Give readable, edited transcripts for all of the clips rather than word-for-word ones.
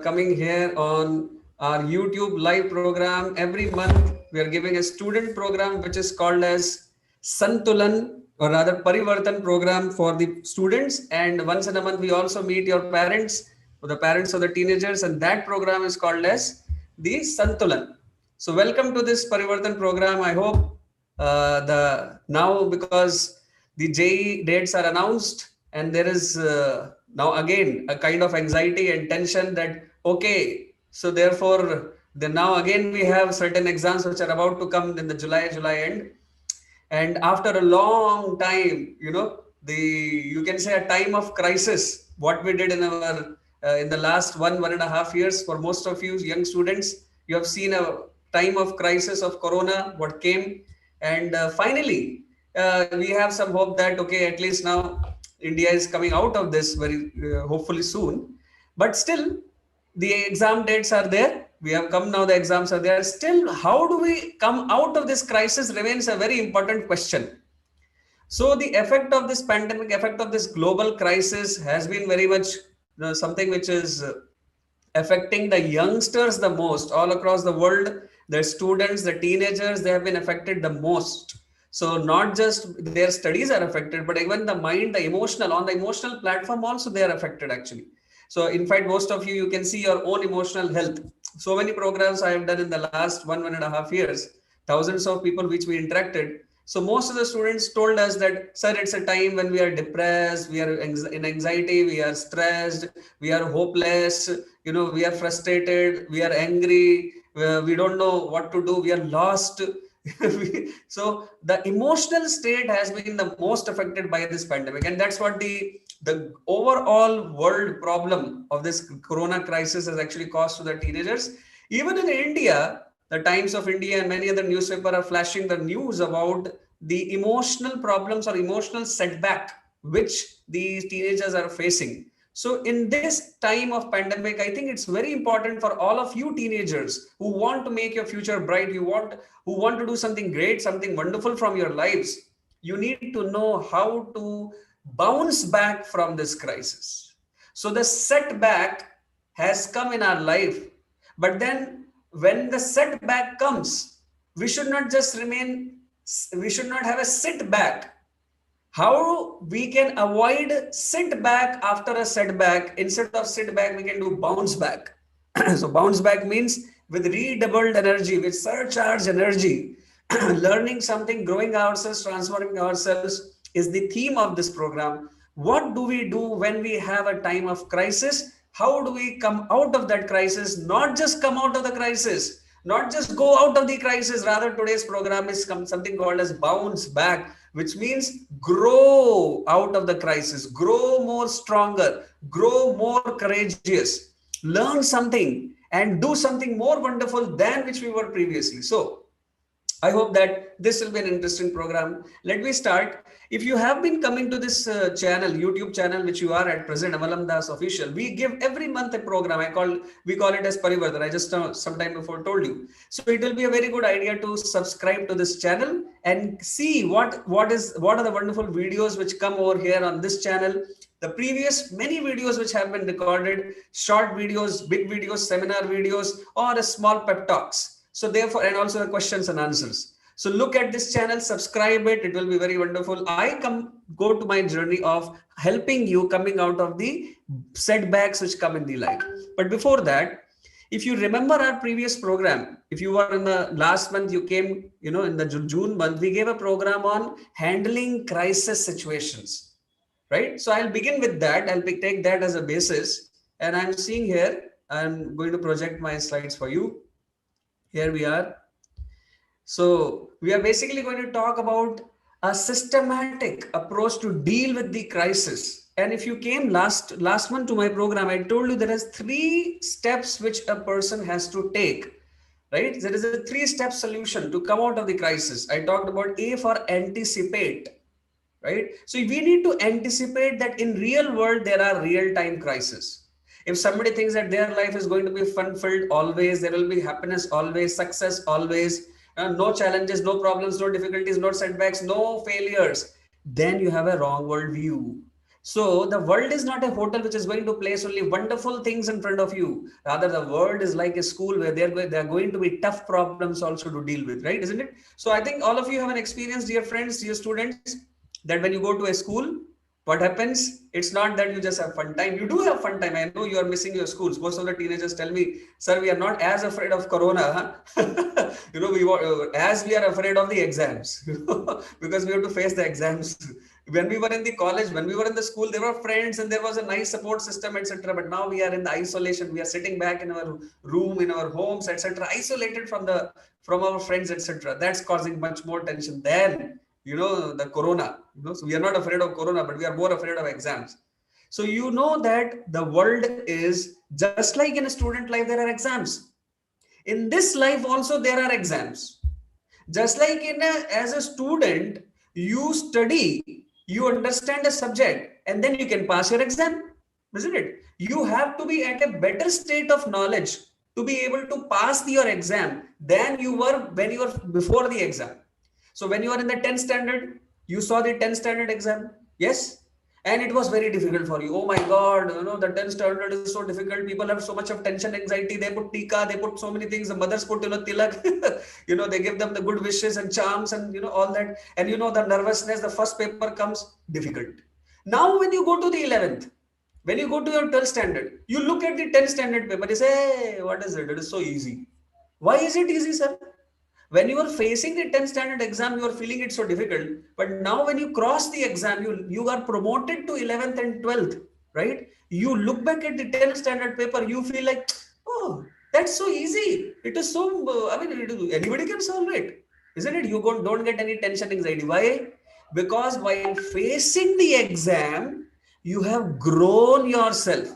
coming here on our YouTube live program. Every month, we are giving a student program which is called as Santulan or rather Parivartan program for the students. And once in a month, we also meet your parents or the parents of the teenagers, and that program is called as the Santulan. So, welcome to this Parivartan program. I hope the now because the JEE dates are announced, and there is now again a kind of anxiety and tension that okay, so therefore then now again we have certain exams which are about to come in the July end, and after a long time, the you can say a time of crisis. What we did in our in the last 1.5 years, for most of you young students, you have seen a time of crisis of Corona, what came, and finally we have some hope that okay, at least now India is coming out of this very hopefully soon. But still, the exam dates are there. We have come now, the exams are there. Still, how do we come out of this crisis remains a very important question. So the effect of this pandemic, effect of this global crisis has been very much something which is affecting the youngsters the most all across the world. The students, the teenagers, they have been affected the most. So not just their studies are affected, but even the mind, the emotional, on the emotional platform also they are affected actually. So in fact, most of you can see your own emotional health. So many programs I have done in the last 1.5 years, thousands of people which we interacted. So most of the students told us that, sir, it's a time when we are depressed, we are in anxiety, we are stressed, we are hopeless, we are frustrated, we are angry, we don't know what to do, we are lost. So the emotional state has been the most affected by this pandemic, and that's what the overall world problem of this corona crisis has actually caused to the teenagers. Even in India, the Times of India and many other newspapers are flashing the news about the emotional problems or emotional setback which these teenagers are facing. So in this time of pandemic, I think it's very important for all of you teenagers who want to make your future bright, who want to do something great, something wonderful from your lives. You need to know how to bounce back from this crisis. So the setback has come in our life, but then when the setback comes, we should not just remain, we should not have a sit back. How we can avoid sit back after a setback? Instead of sit back, we can do bounce back. So bounce back means with redoubled energy, with surcharged energy, learning something, growing ourselves, transforming ourselves is the theme of this program. What do we do when we have a time of crisis? How do we come out of that crisis? Not just come out of the crisis, not just go out of the crisis. Rather, today's program is something called as bounce back, which means grow out of the crisis, grow more stronger, grow more courageous, learn something, and do something more wonderful than which we were previously. So I hope that this will be an interesting program. Let me start. If you have been coming to this channel, YouTube channel, which you are at present, Amal M official, we give every month a program. We call it as Parivartan. I just some time before told you. So it will be a very good idea to subscribe to this channel and see what are the wonderful videos which come over here on this channel. The previous many videos which have been recorded, short videos, big videos, seminar videos, or a small pep talks. So therefore, and also the questions and answers. So look at this channel, subscribe it. It will be very wonderful. I go to my journey of helping you coming out of the setbacks which come in the life. But before that, if you remember our previous program, if you were in the last month, you came, in the June month, we gave a program on handling crisis situations, right? So I'll begin with that. I'll take that as a basis. And I'm seeing here, I'm going to project my slides for you. Here we are. So we are basically going to talk about a systematic approach to deal with the crisis. And if you came last month to my program, I told you there is 3 steps which a person has to take, right? There is a 3-step solution to come out of the crisis. I talked about A for anticipate, right? So we need to anticipate that in real world, there are real-time crises. If somebody thinks that their life is going to be fun-filled always, there will be happiness always, success always, no challenges, no problems, no difficulties, no setbacks, no failures, then you have a wrong worldview. So the world is not a hotel which is going to place only wonderful things in front of you. Rather, the world is like a school where they're going to be tough problems also to deal with, right? Isn't it? So I think all of you have an experience, dear friends, dear students, that when you go to a school, what happens? It's not that you just have fun time. You do have fun time. I know you are missing your schools. Most of the teenagers tell me, "Sir, we are not as afraid of Corona, huh?" As we are afraid of the exams, because we have to face the exams. When we were in the college, when we were in the school, there were friends and there was a nice support system, etc. But now we are in the isolation. We are sitting back in our room, in our homes, etc., isolated from our friends, etc. That's causing much more tension than the corona. So we are not afraid of corona, but we are more afraid of exams. So you know that the world is just like in a student life, there are exams. In this life also there are exams. Just like as a student, you study, you understand a subject, and then you can pass your exam, isn't it? You have to be at a better state of knowledge to be able to pass your exam than you were when you were before the exam. So when you are in the 10th standard, you saw the 10th standard exam, yes? And it was very difficult for you. Oh my God, the 10th standard is so difficult. People have so much of tension, anxiety. They put tika, they put so many things. The mothers put, tilak, they give them the good wishes and charms and, all that. And, the nervousness, the first paper comes difficult. Now, when you go to the 11th, when you go to your 12th standard, you look at the 10th standard paper, you say, hey, what is it? It is so easy. Why is it easy, sir? When you are facing the 10th standard exam, you are feeling it so difficult. But now when you cross the exam, you are promoted to 11th and 12th, right? You look back at the 10th standard paper, you feel like, oh, that's so easy. It is so, anybody can solve it. Isn't it? You don't get any tension, anxiety. Why? Because while facing the exam, you have grown yourself,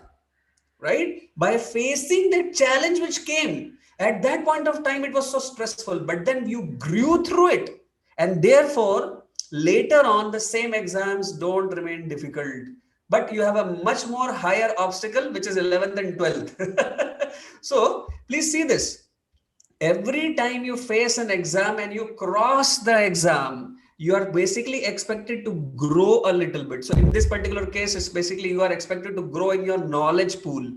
right? By facing the challenge which came. At that point of time, it was so stressful, but then you grew through it. And therefore, later on, the same exams don't remain difficult. But you have a much more higher obstacle, which is 11th and 12th. So, please see this. Every time you face an exam and you cross the exam, you are basically expected to grow a little bit. So in this particular case, it's basically you are expected to grow in your knowledge pool.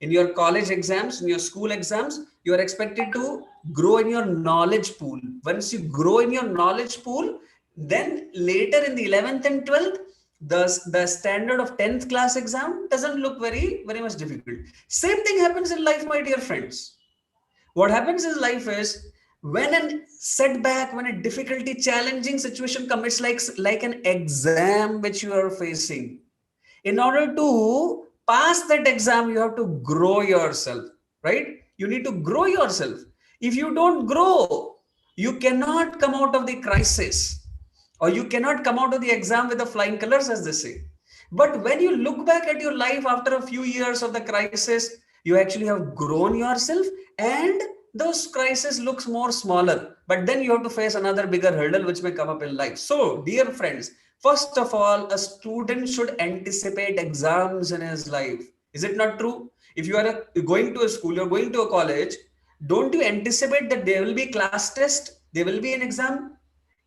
In your college exams, in your school exams, you are expected to grow in your knowledge pool. Once you grow in your knowledge pool, then later in the 11th and 12th, the standard of 10th class exam doesn't look very, very much difficult. Same thing happens in life, my dear friends. What happens in life is when a setback, when a difficulty, challenging situation comes, it's like an exam which you are facing. In order to pass that exam, you have to grow yourself, right? You need to grow yourself. If you don't grow, you cannot come out of the crisis, or you cannot come out of the exam with the flying colors, as they say. But when you look back at your life after a few years of the crisis, you actually have grown yourself, and those crises looks more smaller. But then you have to face another bigger hurdle which may come up in life. So, dear friends, first of all, a student should anticipate exams in his life. Is it not true? If you are going to a school, you're going to a college, don't you anticipate that there will be class test, there will be an exam?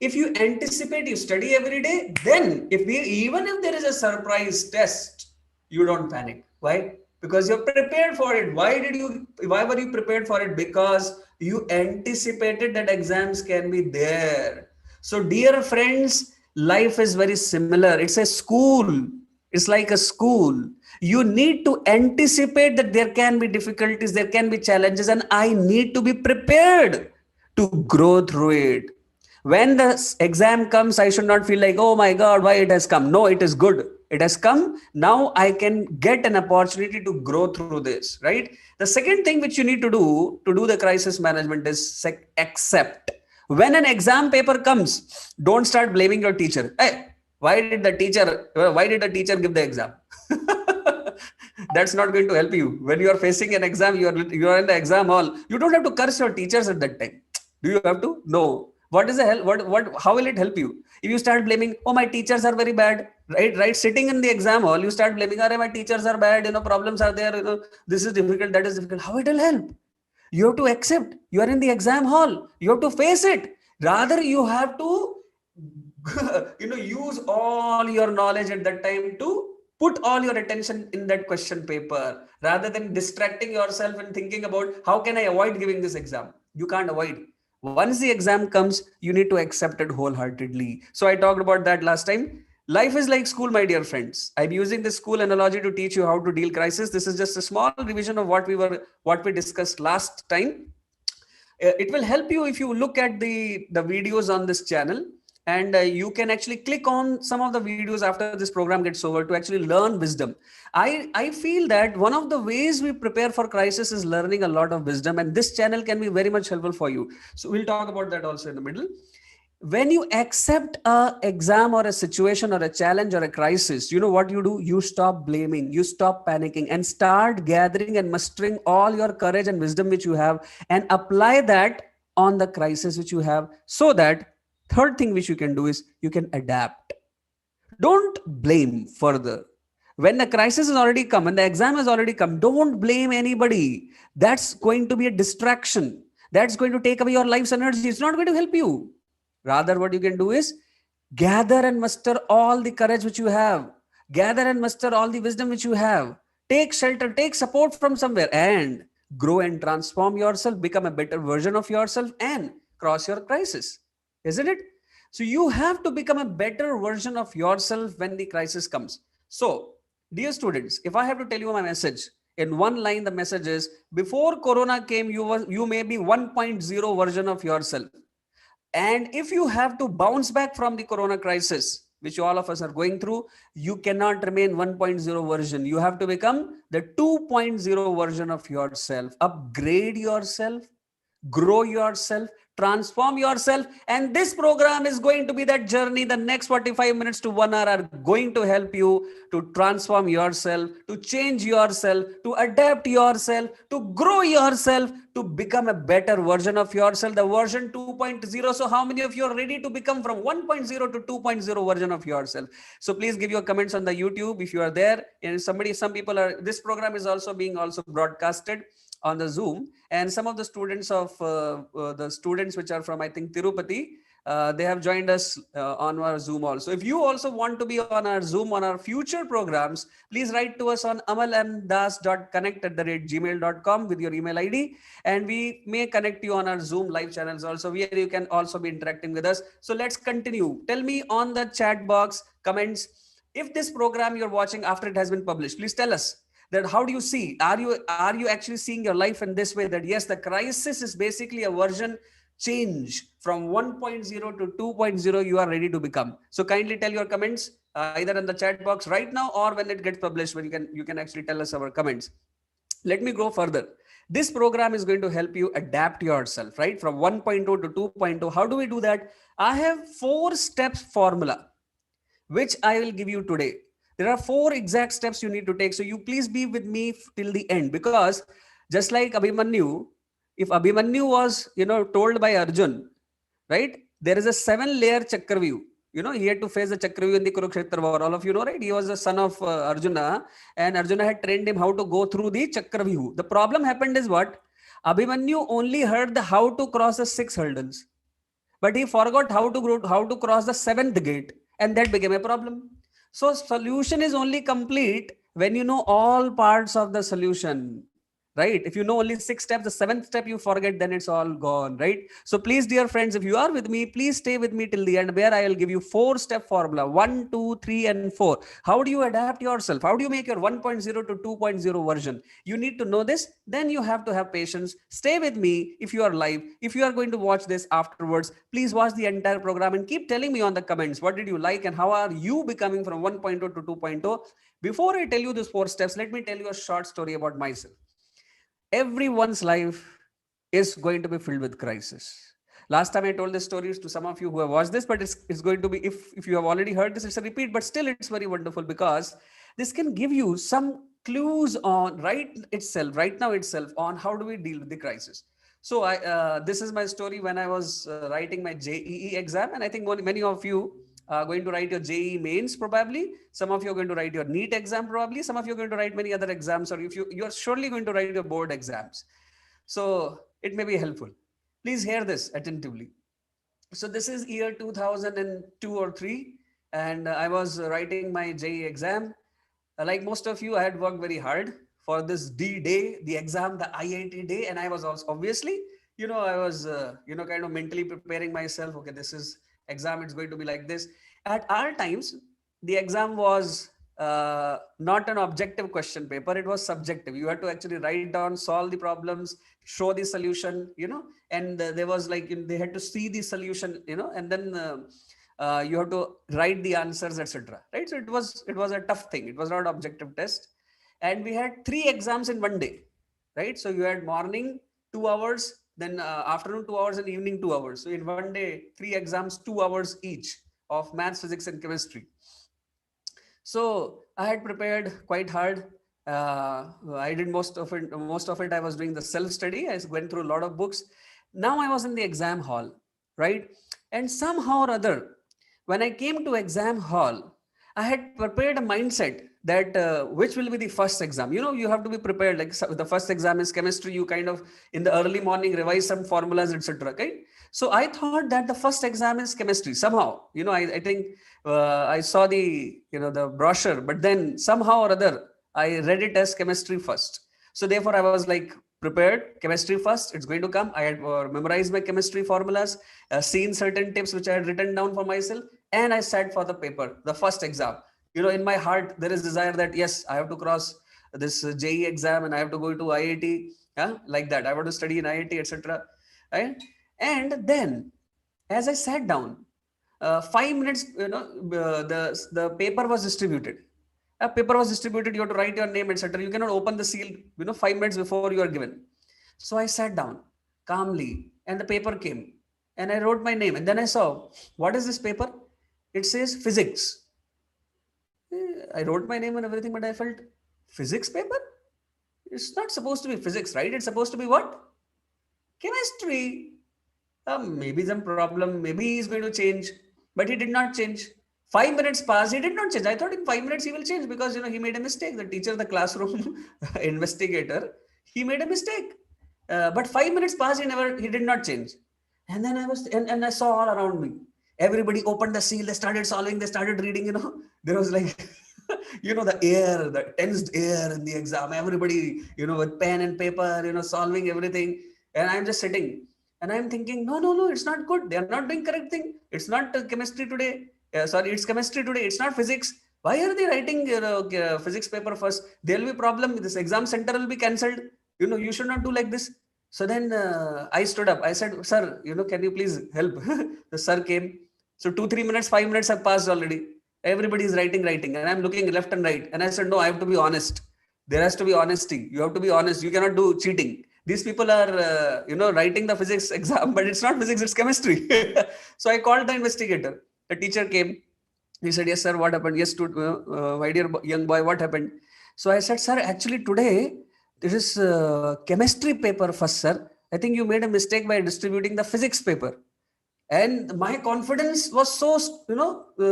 If you anticipate, you study every day, then even if there is a surprise test, you don't panic. Why? Because you're prepared for it. Why were you prepared for it? Because you anticipated that exams can be there. So dear friends, life is very similar. It's a school. It's like a school. You need to anticipate that there can be difficulties, there can be challenges, and I need to be prepared to grow through it. When the exam comes, I should not feel like, oh my God, why it has come. No, it is good. It has come. Now I can get an opportunity to grow through this, right? The second thing which you need to do the crisis management is accept. When an exam paper comes, don't start blaming your teacher. Hey, why did the teacher give the exam? That's not going to help you. When you are facing an exam, you are in the exam hall. You don't have to curse your teachers at that time. Do you have to? No. What is the hell? How will it help you? If you start blaming, oh, my teachers are very bad, right? Sitting in the exam hall, you start blaming, oh, my teachers are bad, problems are there, this is difficult, that is difficult. How it will help? You have to accept. You are in the exam hall. You have to face it. Rather, you have to, use all your knowledge at that time to Put all your attention in that question paper rather than distracting yourself and thinking about how can I avoid giving this exam. You can't avoid. Once the exam comes, you need to accept it wholeheartedly. So I talked about that last time. Life is like school, my dear friends. I'm using this school analogy to teach you how to deal crisis. This is just a small revision of what we discussed last time. It will help you if you look at the videos on this channel, and you can actually click on some of the videos after this program gets over to actually learn wisdom. I feel that one of the ways we prepare for crisis is learning a lot of wisdom, and this channel can be very much helpful for you. So we'll talk about that also in the middle. When you accept a exam or a situation or a challenge or a crisis, you know what you do? You stop blaming, you stop panicking, and start gathering and mustering all your courage and wisdom which you have, and apply that on the crisis which you have. So that third thing which you can do is you can adapt. Don't blame further. When the crisis has already come, when the exam has already come, don't blame anybody. That's going to be a distraction. That's going to take away your life's energy. It's not going to help you. Rather, what you can do is gather and muster all the courage which you have. Gather and muster all the wisdom which you have. Take shelter, take support from somewhere, and grow and transform yourself, become a better version of yourself, and cross your crisis. Isn't it? So you have to become a better version of yourself when the crisis comes. So, dear students, if I have to tell you my message, in one line, the message is: before Corona came, you may be 1.0 version of yourself. And if you have to bounce back from the Corona crisis, which all of us are going through, you cannot remain 1.0 version. You have to become the 2.0 version of yourself. Upgrade yourself, grow yourself, transform yourself. And this program is going to be that journey. The next 45 minutes to 1 hour are going to help you to transform yourself, to change yourself, to adapt yourself, to grow yourself, to become a better version of yourself, the version 2.0. So how many of you are ready to become from 1.0 to 2.0 version of yourself? So please give your comments on the YouTube if you are there. And some people are, this program is also being broadcasted on the Zoom, and some of the students which are from, I think, Tirupati, they have joined us on our Zoom also. If you also want to be on our Zoom on our future programs, please write to us on amalmdas.connect@gmail.com with your email ID, and we may connect you on our Zoom live channels also, where you can also be interacting with us. So let's continue. Tell me on the chat box, comments, if this program you're watching after it has been published, please tell us that how do you see, are you actually seeing your life in this way, that yes, the crisis is basically a version change from 1.0 to 2.0 you are ready to become. So kindly tell your comments either in the chat box right now or when it gets published, when you can actually tell us our comments. Let me go further. This program is going to help you adapt yourself, right, from 1.0 to 2.0. How do we do that? I have 4 steps formula which I will give you today. There are 4 exact steps you need to take. So you please be with me till the end, because just like Abhimanyu, if Abhimanyu was, told by Arjun, right? There is a 7-layer Chakravyuh. He had to face the Chakravyuh in the Kurukshetra war. All of you know, right? He was the son of Arjuna, and Arjuna had trained him how to go through the Chakravyuh. The problem happened is what? Abhimanyu only heard the how to cross the 6 hurdles, but he forgot how to cross the 7th gate, and that became a problem. So solution is only complete when you know all parts of the solution, right? If you know only 6 steps, the 7th step you forget, then it's all gone, right? So please, dear friends, if you are with me, please stay with me till the end, where I will give you 4-step formula: 1, 2, 3, and 4. How do you adapt yourself? How do you make your 1.0 to 2.0 version? You need to know this. Then you have to have patience. Stay with me if you are live. If you are going to watch this afterwards, please watch the entire program and keep telling me on the comments what did you like and how are you becoming from 1.0 to 2.0. Before I tell you these 4 steps, let me tell you a short story about myself. Everyone's life is going to be filled with crisis. Last time I told this stories to some of you who have watched this, but it's going to be, if you have already heard this, it's a repeat, but still it's very wonderful, because this can give you some clues on right now itself on how do we deal with the crisis. So this is my story when I was writing my JEE exam, and I think many of you are going to write your JEE mains probably. Some of you are going to write your NEET exam probably. Some of you are going to write many other exams, or if you are surely going to write your board exams. So it may be helpful. Please hear this attentively. So this is year 2002 or 3, and I was writing my JEE exam. like most of you, I had worked very hard for this D day, the exam, the IIT day. And I was also obviously, I was, kind of mentally preparing myself. Okay, this is exam. It's going to be like this. At our times, the exam was not an objective question paper. It was subjective. You had to actually write down, solve the problems, show the solution, and there was like, they had to see the solution, and then you have to write the answers, etc. Right? So it was a tough thing. It was not objective test, and we had 3 exams in one day, right? So you had morning 2 hours, then afternoon 2 hours, and evening 2 hours. So in one day, 3 exams, 2 hours each of maths, physics, and chemistry. So I had prepared quite hard. I did most of it. Most of it I was doing the self study. I went through a lot of books. Now I was in the exam hall, right? And somehow or other, when I came to exam hall, I had prepared a mindset that which will be the first exam. You have to be prepared. Like, the first exam is chemistry. You kind of in the early morning revise some formulas, etc. Okay. So I thought that the first exam is chemistry. Somehow, I think I saw the brochure, but then somehow or other I read it as chemistry first. So therefore I was like, prepared chemistry first, it's going to come. I had memorized my chemistry formulas, seen certain tips which I had written down for myself, and I sat for the paper, the first exam. In my heart there is desire that yes, I have to cross this JE exam and I have to go to IIT, like that. I want to study in IIT, etc. Right? And then as I sat down, 5 minutes, the paper was distributed. A paper was distributed. You have to write your name, etc. You cannot open the seal, 5 minutes before you are given. So I sat down calmly, and the paper came, and I wrote my name, and then I saw, what is this paper? It says physics. I wrote my name and everything, but I felt, physics paper? It's not supposed to be physics, right? It's supposed to be what? Chemistry. Maybe some problem, maybe he's going to change, but he did not change. 5 minutes passed, he did not change. I thought in 5 minutes he will change because he made a mistake. The teacher, the classroom investigator, he made a mistake. But 5 minutes passed, he did not change. And then I saw all around me. Everybody opened the seal, they started solving, they started reading, there was like, the air, the tensed air in the exam, everybody, with pen and paper, solving everything. And I'm just sitting. And I'm thinking, no, it's not good. They are not doing correct thing. It's not chemistry today. Sorry, it's chemistry today. It's not physics. Why are they writing physics paper first? There will be problem. This exam center will be cancelled. You should not do like this. So then I stood up. I said, sir, can you please help? The sir came. So 2-3 minutes, 5 minutes have passed already. Everybody is writing. And I'm looking left and right. And I said, no, I have to be honest. There has to be honesty. You have to be honest. You cannot do cheating. These people are, writing the physics exam, but it's not physics, it's chemistry. So I called the investigator. The teacher came. He said, yes, sir, what happened? Yes, my dear young boy, what happened? So I said, sir, actually today, this is chemistry paper first, sir. I think you made a mistake by distributing the physics paper. And my confidence was so,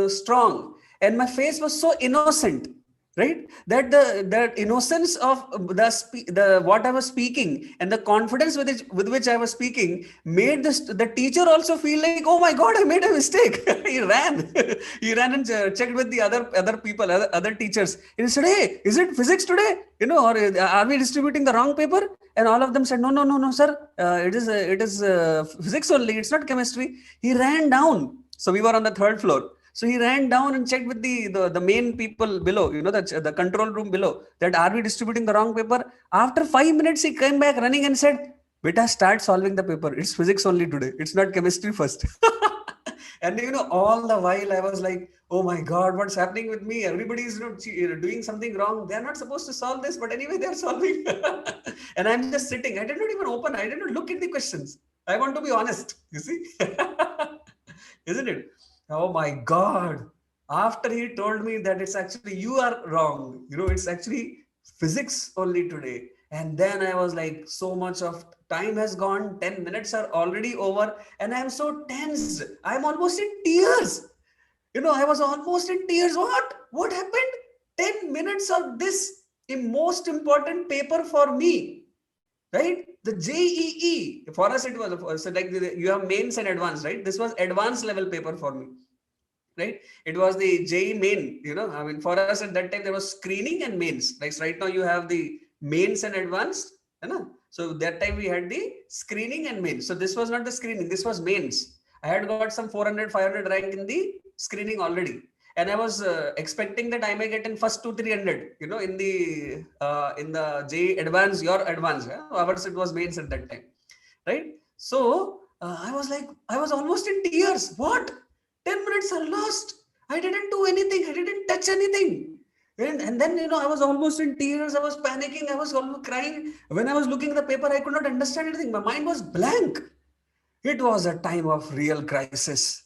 strong. And my face was so innocent, right? That the innocence of the what I was speaking and the confidence with which I was speaking made the teacher also feel like, oh my God, I made a mistake. He ran. He ran and checked with the other people, other teachers. He said, hey, is it physics today? Or are we distributing the wrong paper? And all of them said, no, sir. It is physics only. It's not chemistry. He ran down. So we were on the 3rd floor. So he ran down and checked with the main people below, the control room below, that are we distributing the wrong paper? After 5 minutes, he came back running and said, beta, start solving the paper. It's physics only today. It's not chemistry first. And all the while I was like, oh my God, what's happening with me? Everybody is doing something wrong. They're not supposed to solve this, but anyway, they're solving. And I'm just sitting. I did not even open. I did not look at the questions. I want to be honest. You see? Isn't it? Oh my God. After he told me that it's actually, you are wrong. It's actually physics only today. And then I was like, so much of time has gone. 10 minutes are already over. And I'm so tense. I'm almost in tears. I was almost in tears. What happened? 10 minutes of this most important paper for me. Right? The JEE, for us it was, so like you have mains and advanced, right? This was advanced level paper for me. right? It was the JEE main, I mean, for us at that time, there was screening and mains. Like right now you have the mains and advanced, so that time we had the screening and mains. So this was not the screening, this was mains. I had got some 400, 500 rank in the screening already. And I was expecting that I may get in first 200, 300, in the JEE advanced, your advanced, ours it was mains at that time, right? So I was like, I was almost in tears. What? 10 minutes are lost. I didn't do anything. I didn't touch anything. And then, I was almost in tears. I was panicking. I was almost crying. When I was looking at the paper, I could not understand anything. My mind was blank. It was a time of real crisis.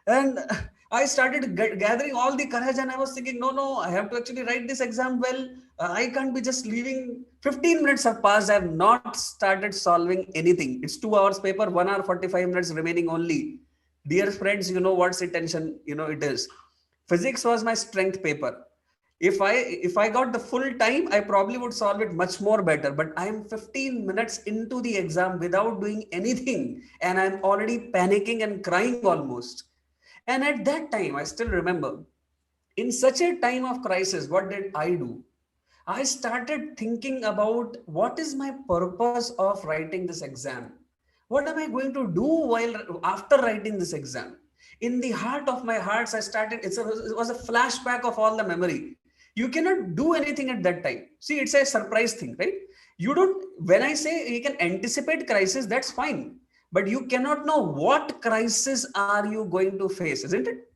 And I started gathering all the courage, and I was thinking, no, I have to actually write this exam well. I can't be just leaving. 15 minutes have passed. I have not started solving anything. It's 2 hours paper, 1 hour, 45 minutes remaining only. Dear friends, you know what's the tension, it is. Physics was my strength paper. If I got the full time, I probably would solve it much more better. But I'm 15 minutes into the exam without doing anything, and I'm already panicking and crying almost. And at that time, I still remember, in such a time of crisis, what did I do? I started thinking about what is my purpose of writing this exam? What am I going to do while after writing this exam? In the heart of my hearts, I started, it was a flashback of all the memory. You cannot do anything at that time. See, it's a surprise thing, right? You don't, when I say you can anticipate crisis, that's fine. But you cannot know what crisis are you going to face, isn't it?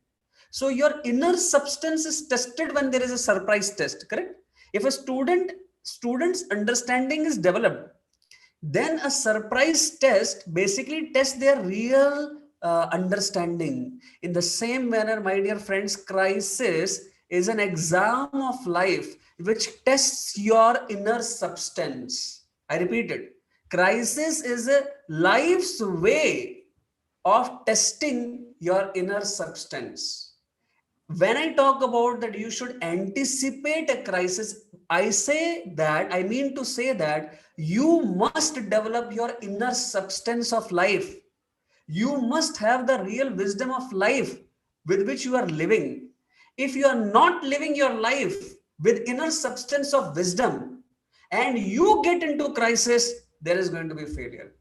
So your inner substance is tested when there is a surprise test, correct? If a student's understanding is developed, then a surprise test basically tests their real understanding. In the same manner, my dear friends, crisis is an exam of life which tests your inner substance. I repeat it. Crisis is a life's way of testing your inner substance. When I talk about that you should anticipate a crisis, I mean to say that you must develop your inner substance of life. You must have the real wisdom of life with which you are living. If you are not living your life with inner substance of wisdom and you get into crisis, there is going to be failure.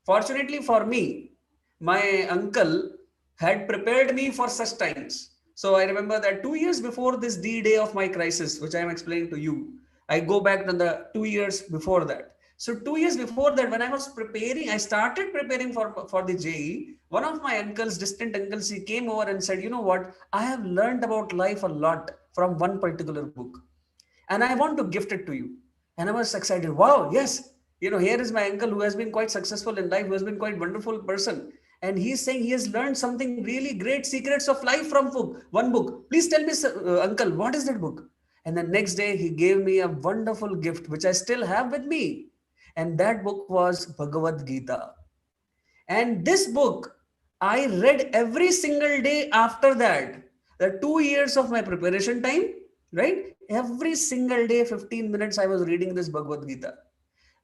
Fortunately for me, my uncle had prepared me for such times. So I remember that 2 years before this D-Day of my crisis, which I am explaining to you, I go back to the 2 years before that. So 2 years before that, when I was preparing, I started preparing for the JEE. One of my uncles, distant uncles, he came over and said, you know what, I have learned about life a lot from one particular book, and I want to gift it to you. And I was excited. Wow, yes. Here is my uncle who has been quite successful in life, who has been quite wonderful person. And he's saying he has learned something really great, secrets of life from one book. Please tell me, uncle, what is that book? And the next day he gave me a wonderful gift, which I still have with me. And that book was Bhagavad Gita. And this book, I read every single day after that. The 2 years of my preparation time, right? Every single day, 15 minutes, I was reading this Bhagavad Gita.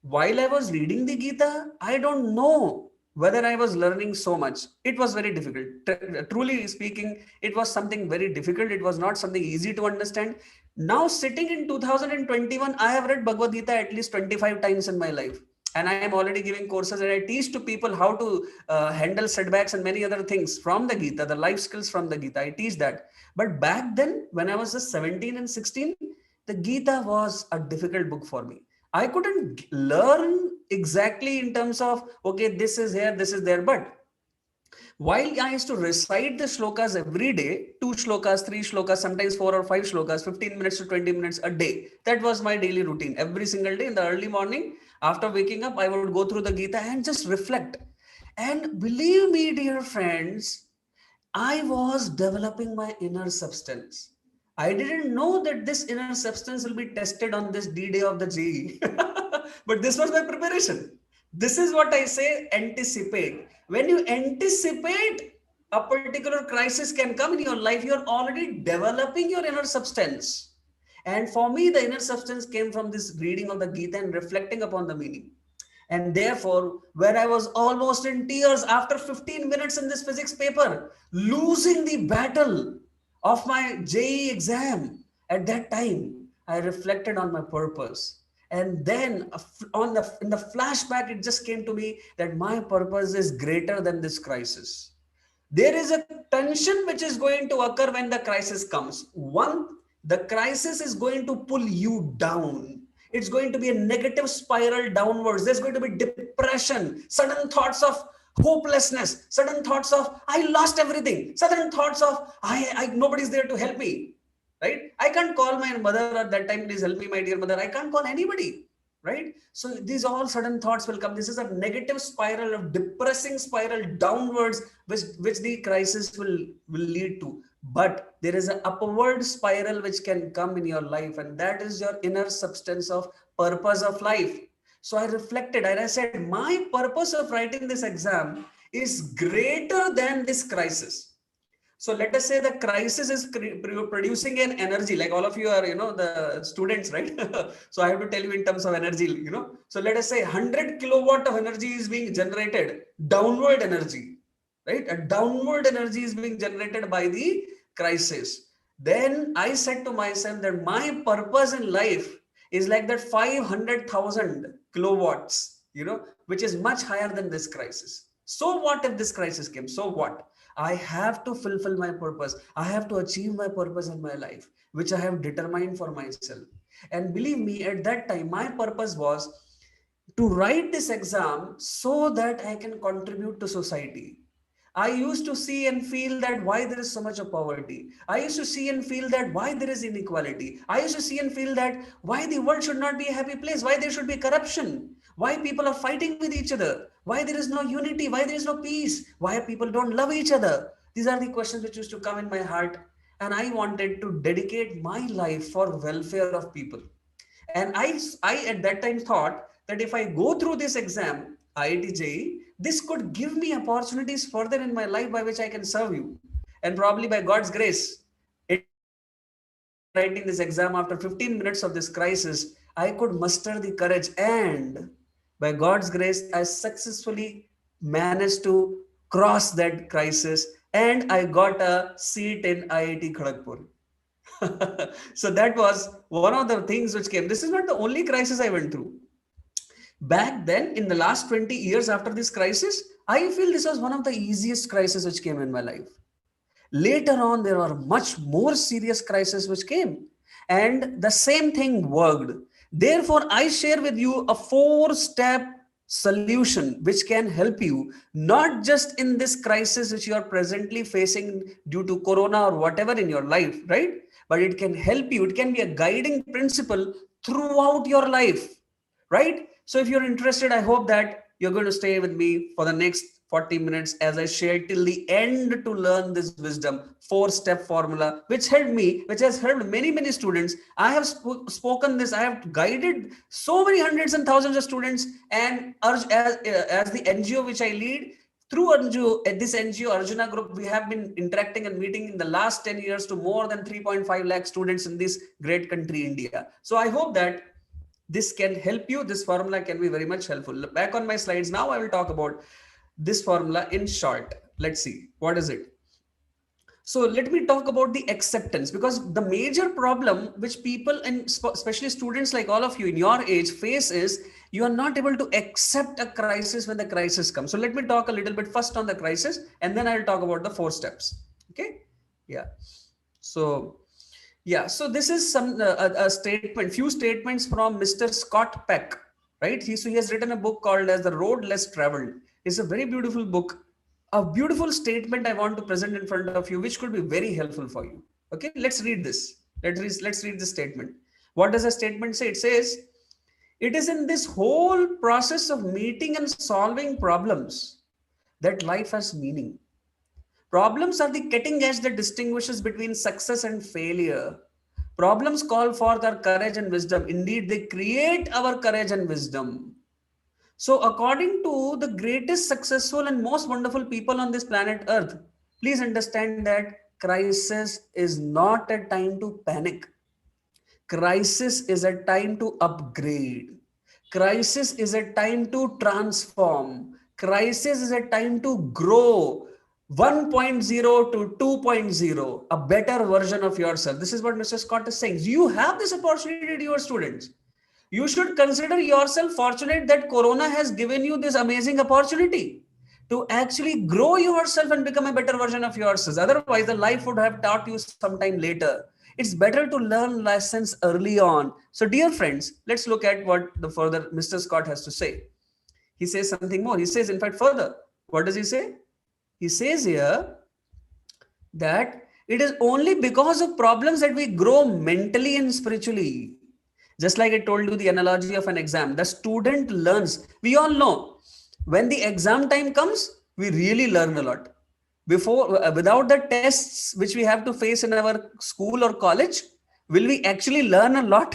While I was reading the Gita, I don't know whether I was learning so much. It was very difficult. Truly speaking, it was something very difficult. It was not something easy to understand. Now, sitting in 2021, I have read Bhagavad Gita at least 25 times in my life. And I am already giving courses and I teach to people how to handle setbacks and many other things from the Gita, the life skills from the Gita. I teach that. But back then, when I was just 17 and 16, the Gita was a difficult book for me. I couldn't learn exactly in terms of, okay, this is here, this is there. But while I used to recite the shlokas every day, 2 shlokas, 3 shlokas, sometimes 4 or 5 shlokas, 15 minutes to 20 minutes a day. That was my daily routine. Every single day in the early morning, after waking up, I would go through the Gita and just reflect. And believe me, dear friends, I was developing my inner substance. I didn't know that this inner substance will be tested on this D-Day of the JEE. But this was my preparation. This is what I say, anticipate. When you anticipate a particular crisis can come in your life, you're already developing your inner substance. And for me, the inner substance came from this reading of the Gita and reflecting upon the meaning. And therefore, when I was almost in tears after 15 minutes in this physics paper, losing the battle, of my JEE exam. At that time, I reflected on my purpose. And then in the flashback, it just came to me that my purpose is greater than this crisis. There is a tension which is going to occur when the crisis comes. One, the crisis is going to pull you down. It's going to be a negative spiral downwards. There's going to be depression, sudden thoughts of hopelessness, sudden thoughts of I lost everything, sudden thoughts of I nobody's there to help me. Right? I can't call my mother at that time, please help me, my dear mother. I can't call anybody. Right? So these all sudden thoughts will come. This is a negative spiral, of depressing spiral downwards, which the crisis will lead to. But there is an upward spiral which can come in your life, and that is your inner substance of purpose of life. So I reflected and I said, my purpose of writing this exam is greater than this crisis. So let us say the crisis is producing an energy, like all of you are, the students, right? So I have to tell you in terms of energy, So let us say 100 kilowatt of energy is being generated, downward energy, right? A downward energy is being generated by the crisis. Then I said to myself that my purpose in life is like that 500,000 kilowatts, which is much higher than this crisis. So what if this crisis came? So what? I have to fulfill my purpose. I have to achieve my purpose in my life, which I have determined for myself. And believe me, at that time, my purpose was to write this exam so that I can contribute to society. I used to see and feel that why there is so much of poverty. I used to see and feel that why there is inequality. I used to see and feel that why the world should not be a happy place, why there should be corruption, why people are fighting with each other, why there is no unity, why there is no peace, why people don't love each other. These are the questions which used to come in my heart, and I wanted to dedicate my life for welfare of people. And I at that time thought that if I go through this exam, IIT JEE, this could give me opportunities further in my life by which I can serve you. And probably by God's grace, writing this exam after 15 minutes of this crisis, I could muster the courage, and by God's grace, I successfully managed to cross that crisis, and I got a seat in IIT Kharagpur. So that was one of the things which came. This is not the only crisis I went through. Back then, in the last 20 years after this crisis, I feel this was one of the easiest crises which came in my life. Later on, there were much more serious crises which came, and the same thing worked. Therefore, I share with you a 4-step solution which can help you, not just in this crisis which you are presently facing due to corona or whatever in your life, right? But it can help you. It can be a guiding principle throughout your life, right? So if you're interested, I hope that you're going to stay with me for the next 40 minutes as I share till the end to learn this wisdom 4-step formula, which helped me, which has helped many, many students. I have spoken this, I have guided so many hundreds and thousands of students, and as the NGO which I lead, through this NGO Arjuna group, we have been interacting and meeting in the last 10 years to more than 3.5 lakh students in this great country, India. So I hope that this can help you. This formula can be very much helpful. Back on my slides now, I will talk about this formula in short. Let's see, what is it? So let me talk about the acceptance, because the major problem which people, and especially students like all of you in your age, face is you are not able to accept a crisis when the crisis comes. So let me talk a little bit first on the crisis, and then I'll talk about the 4 steps. Okay. Yeah. So this is a statement, few statements from Mr. Scott Peck, right? He has written a book called as The Road Less Traveled. It's a very beautiful book, a beautiful statement I want to present in front of you, which could be very helpful for you. Okay, let's read this. Let's read this statement. What does the statement say? It says, it is in this whole process of meeting and solving problems that life has meaning. Problems are the cutting edge that distinguishes between success and failure. Problems call for our courage and wisdom. Indeed, they create our courage and wisdom. So according to the greatest successful and most wonderful people on this planet Earth, please understand that crisis is not a time to panic. Crisis is a time to upgrade. Crisis is a time to transform. Crisis is a time to grow. 1.0 to 2.0, a better version of yourself. This is what Mr. Scott is saying. You have this opportunity to your students. You should consider yourself fortunate that Corona has given you this amazing opportunity to actually grow yourself and become a better version of yourselves. Otherwise, the life would have taught you sometime later. It's better to learn lessons early on. So, dear friends, let's look at what the further Mr. Scott has to say. He says something more. He says, in fact, further. What does he say? He says here that it is only because of problems that we grow mentally and spiritually. Just like I told you the analogy of an exam, the student learns. We all know when the exam time comes, we really learn a lot. Without the tests which we have to face in our school or college, will we actually learn a lot?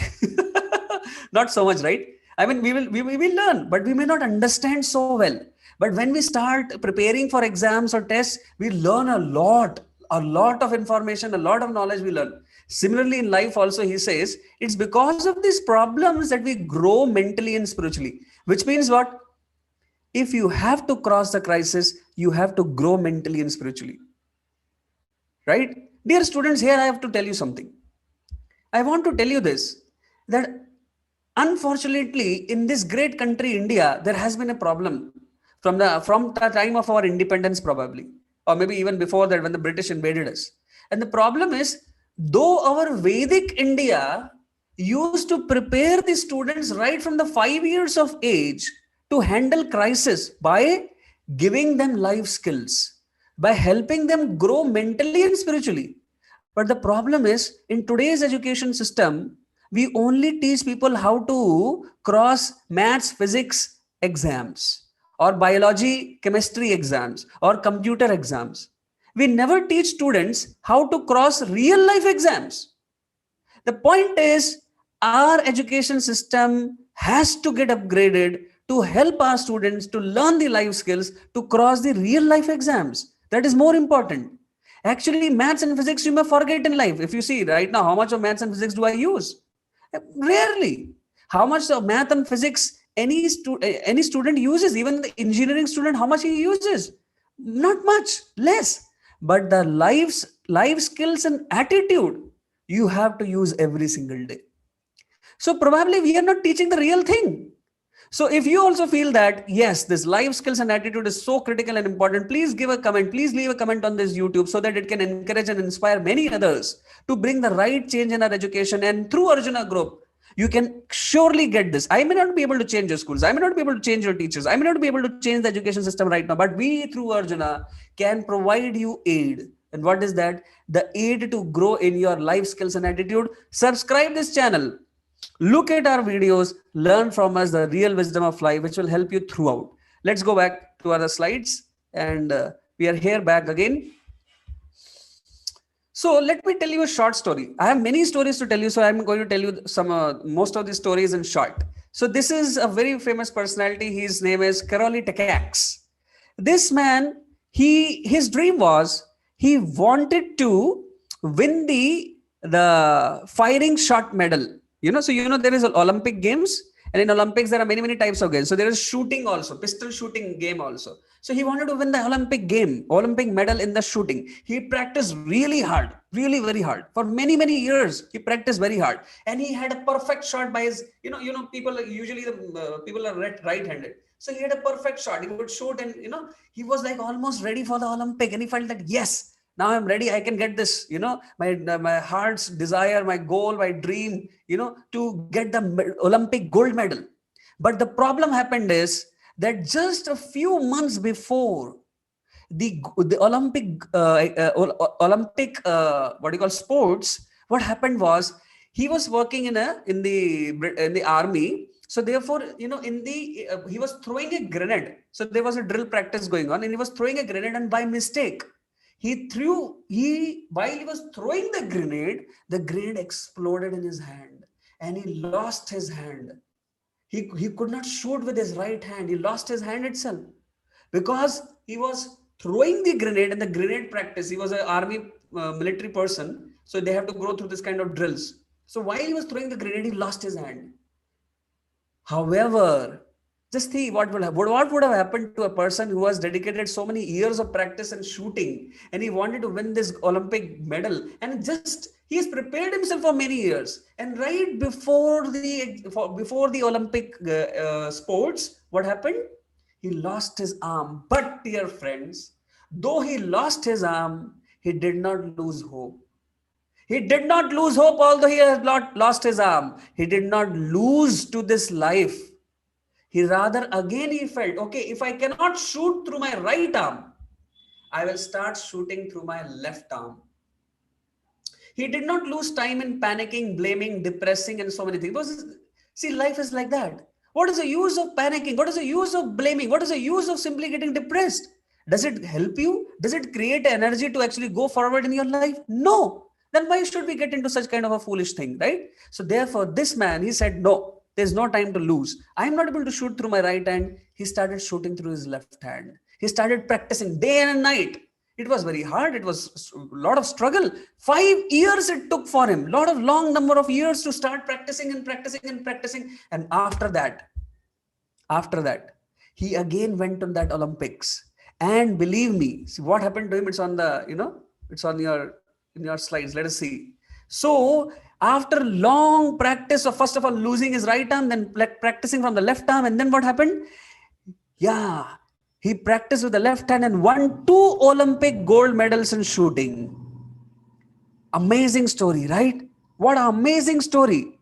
Not so much, right? I mean, we will learn, but we may not understand so well. But when we start preparing for exams or tests, we learn a lot of information, a lot of knowledge we learn. Similarly, in life also, he says, it's because of these problems that we grow mentally and spiritually, which means what? If you have to cross the crisis, you have to grow mentally and spiritually. Right? Dear students, here I have to tell you something. I want to tell you this, that unfortunately, in this great country, India, there has been a problem from the time of our independence, probably, or maybe even before that, when the British invaded us. And the problem is, though our Vedic India used to prepare the students right from the 5 years of age to handle crisis by giving them life skills, by helping them grow mentally and spiritually. But the problem is, in today's education system, we only teach people how to cross maths, physics exams, or biology, chemistry exams, or computer exams. We never teach students how to cross real life exams. The point is, our education system has to get upgraded to help our students to learn the life skills to cross the real life exams. That is more important. Actually, maths and physics you may forget in life. If you see right now, how much of maths and physics do I use? Rarely. How much of math and physics any student uses, even the engineering student, how much he uses? Not much, less. But the life skills and attitude you have to use every single day. So probably we are not teaching the real thing. So if you also feel that, yes, this life skills and attitude is so critical and important, please give a comment. Please leave a comment on this YouTube so that it can encourage and inspire many others to bring the right change in our education. And through Arjuna Group, you can surely get this. I may not be able to change your schools. I may not be able to change your teachers. I may not be able to change the education system right now, but we through Arjuna can provide you aid. And what is that? The aid to grow in your life skills and attitude. Subscribe this channel. Look at our videos, learn from us the real wisdom of life, which will help you throughout. Let's go back to other slides, and we are here back again. So let me tell you a short story. I have many stories to tell you, so I'm going to tell you some most of the stories in short. So this is a very famous personality. His name is Karoli Takacs. This man, his dream was he wanted to win the firing shot medal. So there is Olympic games, and in Olympics there are many types of games. So there is shooting also, pistol shooting game also. So he wanted to win the Olympic medal in the shooting. He practiced really hard, really very hard for many years. He practiced very hard, and he had a perfect shot by his. People usually people are right-handed. So he had a perfect shot. He would shoot, and he was like almost ready for the Olympic, and he felt that yes. Now I'm ready. I can get this, my heart's desire, my goal, my dream, to get the Olympic gold medal. But the problem happened is that just a few months before the Olympic sports, what happened was he was working in the army. So therefore, he was throwing a grenade. So there was a drill practice going on, and he was throwing a grenade, and by mistake, while he was throwing the grenade exploded in his hand, and he lost his hand. He could not shoot with his right hand. He lost his hand itself because he was throwing the grenade in the grenade practice. He was an army military person, so they have to go through this kind of drills. So while he was throwing the grenade, he lost his hand. However, Just see what would have happened to a person who has dedicated so many years of practice and shooting, and he wanted to win this Olympic medal, and just he has prepared himself for many years, and right before the Olympic sports, what happened? He lost his arm. But dear friends, though he lost his arm, he did not lose hope. He did not lose hope, although he has not lost his arm. He did not lose to this life. He rather, again, he felt, okay, if I cannot shoot through my right arm, I will start shooting through my left arm. He did not lose time in panicking, blaming, depressing, and so many things. Because, see, life is like that. What is the use of panicking? What is the use of blaming? What is the use of simply getting depressed? Does it help you? Does it create energy to actually go forward in your life? No. Then why should we get into such kind of a foolish thing, right? So therefore, this man, he said, no, there's no time to lose. I'm not able to shoot through my right hand. He started shooting through his left hand. He started practicing day and night. It was very hard. It was a lot of struggle. 5 years it took for him. Long number of years to start practicing and practicing and practicing. And after that, he again went on that Olympics. And believe me, see what happened to him. It's on the, it's on in your slides. Let us see. So after long practice of, first of all, losing his right arm, then practicing from the left arm. And then what happened? Yeah. He practiced with the left hand and won 2 Olympic gold medals in shooting. Amazing story, right? What an amazing story.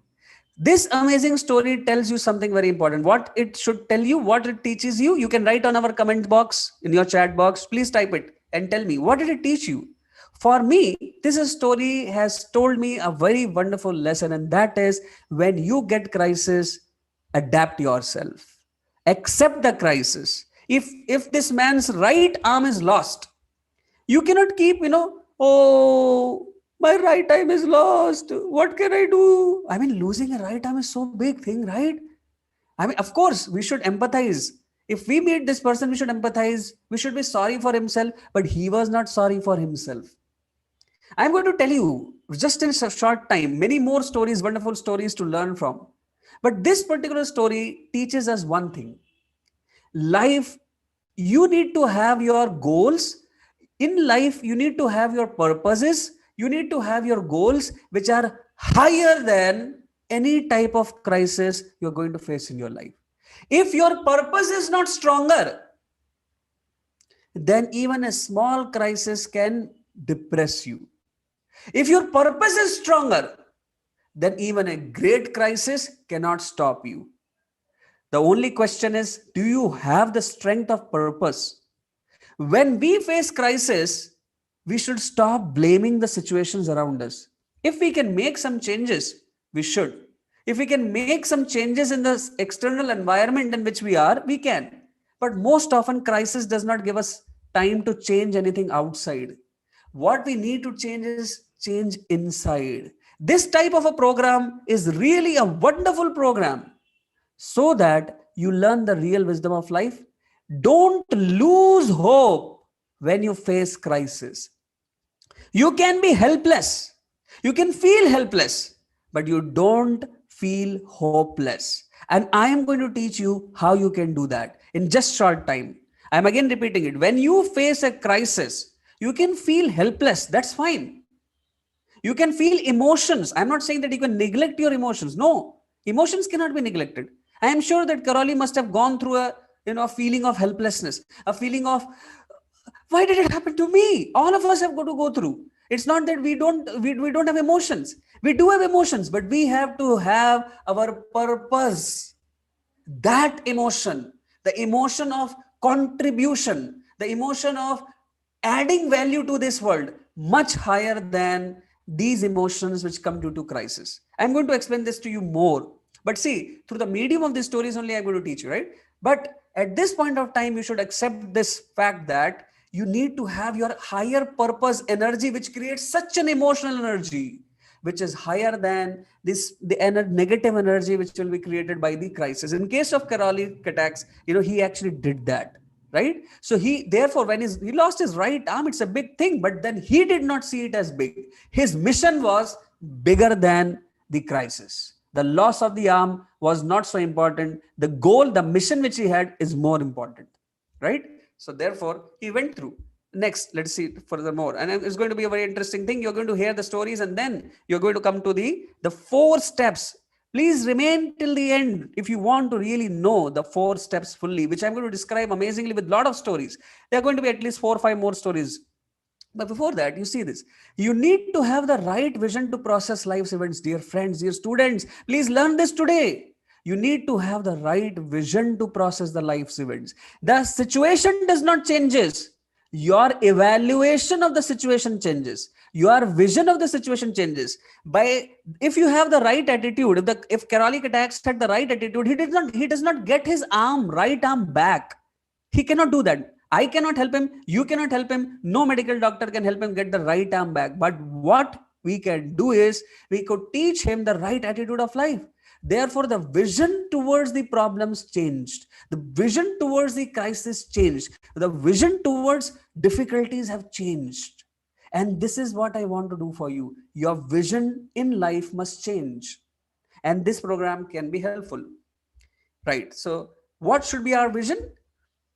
This amazing story tells you something very important. What it should tell you, what it teaches you, you can write on our comment box, in your chat box. Please type it and tell me, what did it teach you? For me, this story has told me a very wonderful lesson, and that is, when you get crisis, adapt yourself. Accept the crisis. If this man's right arm is lost, you cannot keep, oh, my right arm is lost. What can I do? I mean, losing a right arm is so big thing, right? I mean, of course, we should empathize. If we meet this person, we should empathize. We should be sorry for himself, but he was not sorry for himself. I'm going to tell you, just in a short time, many more stories, wonderful stories to learn from. But this particular story teaches us one thing. Life, you need to have your goals. In life, you need to have your purposes. You need to have your goals, which are higher than any type of crisis you're going to face in your life. If your purpose is not stronger, then even a small crisis can depress you. If your purpose is stronger, then even a great crisis cannot stop you. The only question is, do you have the strength of purpose? When we face crisis, we should stop blaming the situations around us. If we can make some changes, we should. If we can make some changes in the external environment in which we are, we can. But most often, crisis does not give us time to change anything outside. What we need to change is change inside. This type of a program is really a wonderful program, so that you learn the real wisdom of life. Don't lose hope when you face crisis. You can be helpless. You can feel helpless, but you don't feel hopeless. And I am going to teach you how you can do that in just short time. I'm again repeating it. When you face a crisis, you can feel helpless. That's fine. You can feel emotions. I'm not saying that you can neglect your emotions. No, emotions cannot be neglected. I am sure that Karoli must have gone through a feeling of helplessness, a feeling of, why did it happen to me? All of us have got to go through. It's not that we don't have emotions. We do have emotions, but we have to have our purpose. That emotion, the emotion of contribution, the emotion of adding value to this world, much higher than these emotions which come due to crisis. I'm going to explain this to you more. But see, through the medium of these stories only I'm going to teach you, right? But at this point of time, you should accept this fact that you need to have your higher purpose energy, which creates such an emotional energy, which is higher than the negative energy which will be created by the crisis. In case of Karoli attacks, he actually did that. Right? So therefore, when he lost his right arm, it's a big thing, but then he did not see it as big. His mission was bigger than the crisis. The loss of the arm was not so important. The goal, the mission which he had is more important, right? So therefore, he went through. Next, let's see furthermore. And it's going to be a very interesting thing. You're going to hear the stories and then you're going to come to the 4 steps. Please remain till the end if you want to really know the 4 steps fully, which I'm going to describe amazingly with a lot of stories. There are going to be at least 4 or 5 more stories. But before that, you see this. You need to have the right vision to process life's events, dear friends, dear students. Please learn this today. You need to have the right vision to process the life's events. The situation does not changes. Your evaluation of the situation changes. Your vision of the situation changes. If you have the right attitude, if Karalik attacks had the right attitude, he does not get his right arm back. He cannot do that. I cannot help him. You cannot help him. No medical doctor can help him get the right arm back. But what we can do is we could teach him the right attitude of life. Therefore, the vision towards the problems changed. The vision towards the crisis changed. The vision towards difficulties have changed. And this is what I want to do for you. Your vision in life must change. And this program can be helpful. Right. So what should be our vision?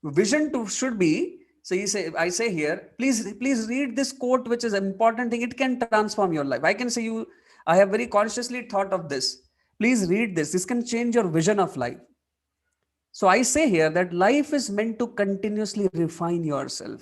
Vision should be, so I say here, please read this quote, which is an important thing. It can transform your life. I can say I have very consciously thought of this. Please read this. This can change your vision of life. So I say here that life is meant to continuously refine yourself.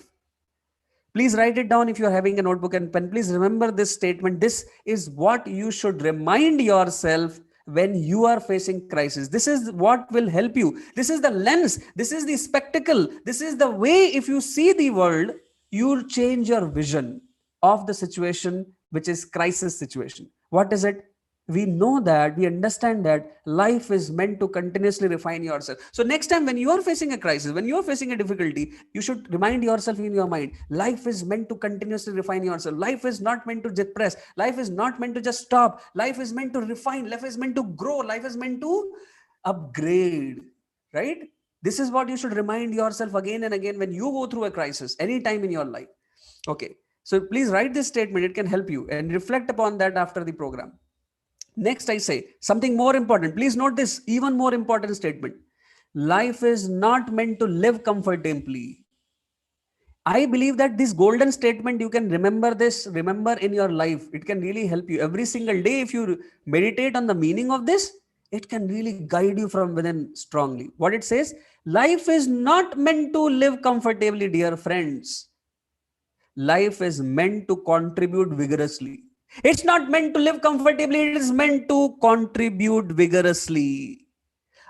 Please write it down if you're having a notebook and pen. Please remember this statement. This is what you should remind yourself when you are facing crisis. This is what will help you. This is the lens. This is the spectacle. This is the way, if you see the world, you'll change your vision of the situation, which is crisis situation. What is it? We know that, we understand that life is meant to continuously refine yourself. So next time when you are facing a crisis, when you are facing a difficulty, you should remind yourself in your mind, life is meant to continuously refine yourself. Life is not meant to depress. Life is not meant to just stop. Life is meant to refine. Life is meant to grow. Life is meant to upgrade, right? This is what you should remind yourself again and again when you go through a crisis, anytime in your life. Okay. So please write this statement. It can help you, and reflect upon that after the program. Next, I say something more important. Please note this even more important statement. Life is not meant to live comfortably. I believe that this golden statement, you can remember in your life. It can really help you every single day. If you meditate on the meaning of this, it can really guide you from within strongly. What it says, life is not meant to live comfortably, dear friends. Life is meant to contribute vigorously. It's not meant to live comfortably. It is meant to contribute vigorously.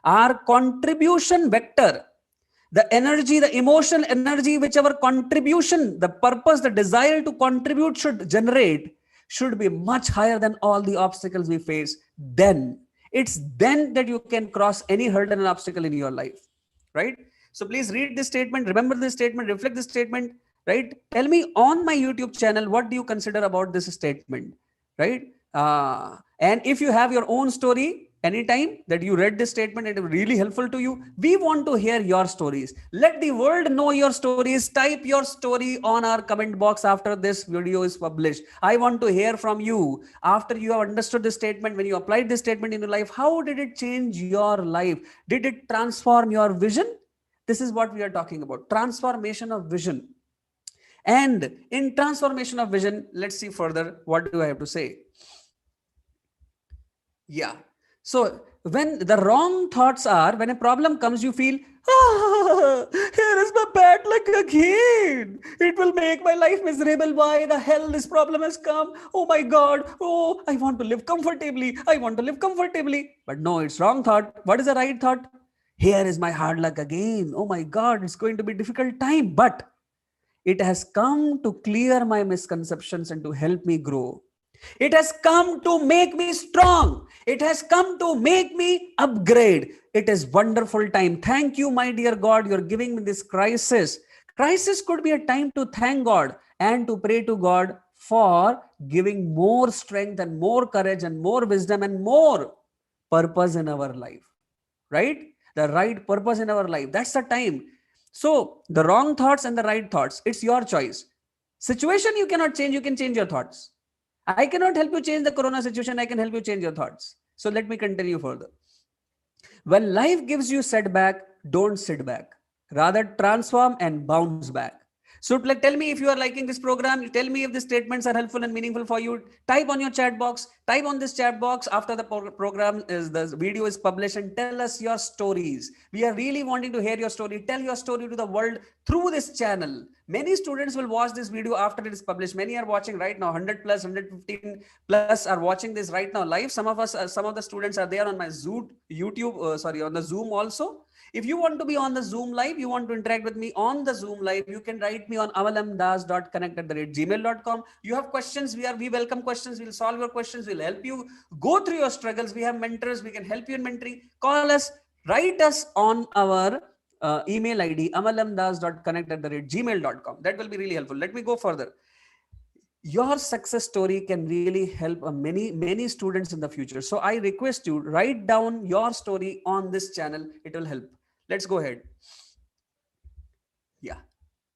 Our contribution vector, the energy, the emotional energy, whichever contribution, the purpose, the desire to contribute should generate, should be much higher than all the obstacles we face. Then it's then that you can cross any hurdle and obstacle in your life, right? So please read this statement, remember this statement, reflect this statement, right? Tell me on my YouTube channel, what do you consider about this statement, right? And if you have your own story, anytime that you read this statement, it is really helpful to you. We want to hear your stories. Let the world know your stories. Type your story on our comment box after this video is published. I want to hear from you. After you have understood this statement, when you applied this statement in your life, how did it change your life? Did it transform your vision? This is what we are talking about. Transformation of vision. And in transformation of vision, let's see further. What do I have to say? Yeah. So when the wrong thoughts are, when a problem comes, you feel, here is my bad luck again. It will make my life miserable. Why the hell this problem has come? Oh my God. Oh, I want to live comfortably. I want to live comfortably. But no, it's wrong thought. What is the right thought? Here is my hard luck again. Oh my God, it's going to be a difficult time. But it has come to clear my misconceptions and to help me grow. It has come to make me strong. It has come to make me upgrade. It is wonderful time. Thank you, my dear God. You're giving me this crisis. Crisis could be a time to thank God and to pray to God for giving more strength and more courage and more wisdom and more purpose in our life, right? The right purpose in our life. That's the time. So the wrong thoughts and the right thoughts, it's your choice. Situation you cannot change. You can change your thoughts. I cannot help you change the corona situation. I can help you change your thoughts. So let me continue further. When life gives you setback, don't sit back. Rather transform and bounce back. So like, tell me if you are liking this program. Tell me if the statements are helpful and meaningful for you. Type on your chat box. Type on this chat box after the program is the video is published, and tell us your stories. We are really wanting to hear your story. Tell your story to the world through this channel. Many students will watch this video after it is published. Many are watching right now. 100 plus, 115 plus are watching this right now live. Some of us, some of the students are there on my Zoom, YouTube, on the Zoom also. If you want to be on the Zoom live, you want to interact with me on the Zoom live, you can write me on amalamdas.connect@gmail.com. You have questions, we welcome questions, we'll solve your questions, we'll help you go through your struggles. We have mentors, we can help you in mentoring. Call us, write us on our email ID amalamdas.connect@gmail.com. That will be really helpful. Let me go further. Your success story can really help many students in the future. So I request you, write down your story on this channel. It will help. Let's go ahead. Yeah.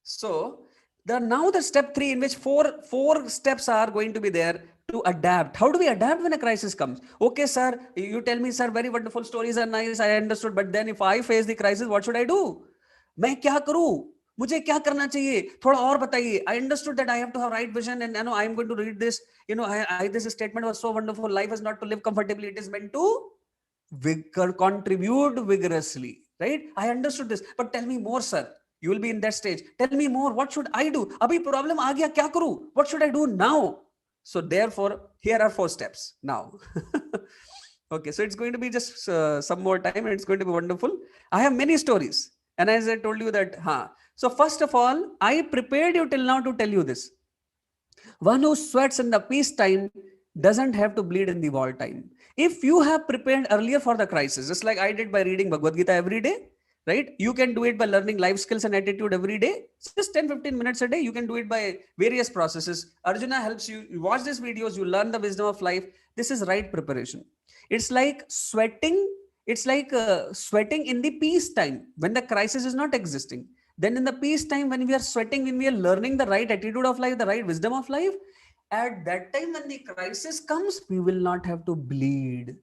So now the step 3, in which four steps are going to be there to adapt. How do we adapt when a crisis comes? Okay, sir, you tell me, sir, very wonderful stories are nice, I understood, but then if I face the crisis, what should I do? मैं क्या करूं? मुझे क्या करना चाहिए? थोड़ा और बताइए. I understood that I have to have right vision, and I am going to read this. This statement was so wonderful. Life is not to live comfortably; it is meant to contribute vigorously. Right? I understood this, but tell me more, sir. You will be in that stage. Tell me more. What should I do? Abhi problem aa gaya, kya karu? What should I do now? So therefore, here are 4 steps now. Okay, so it's going to be just some more time, and it's going to be wonderful. I have many stories. And as I told you that, so first of all, I prepared you till now to tell you this. One who sweats in the peace time doesn't have to bleed in the war time. If you have prepared earlier for the crisis, just like I did by reading Bhagavad Gita every day, right? You can do it by learning life skills and attitude every day. Just 10-15 minutes a day. You can do it by various processes. Arjuna helps you. You watch these videos, you learn the wisdom of life. This is right preparation. It's like sweating. It's like sweating in the peace time when the crisis is not existing. Then in the peace time, when we are sweating, when we are learning the right attitude of life, the right wisdom of life, at that time when the crisis comes, we will not have to bleed.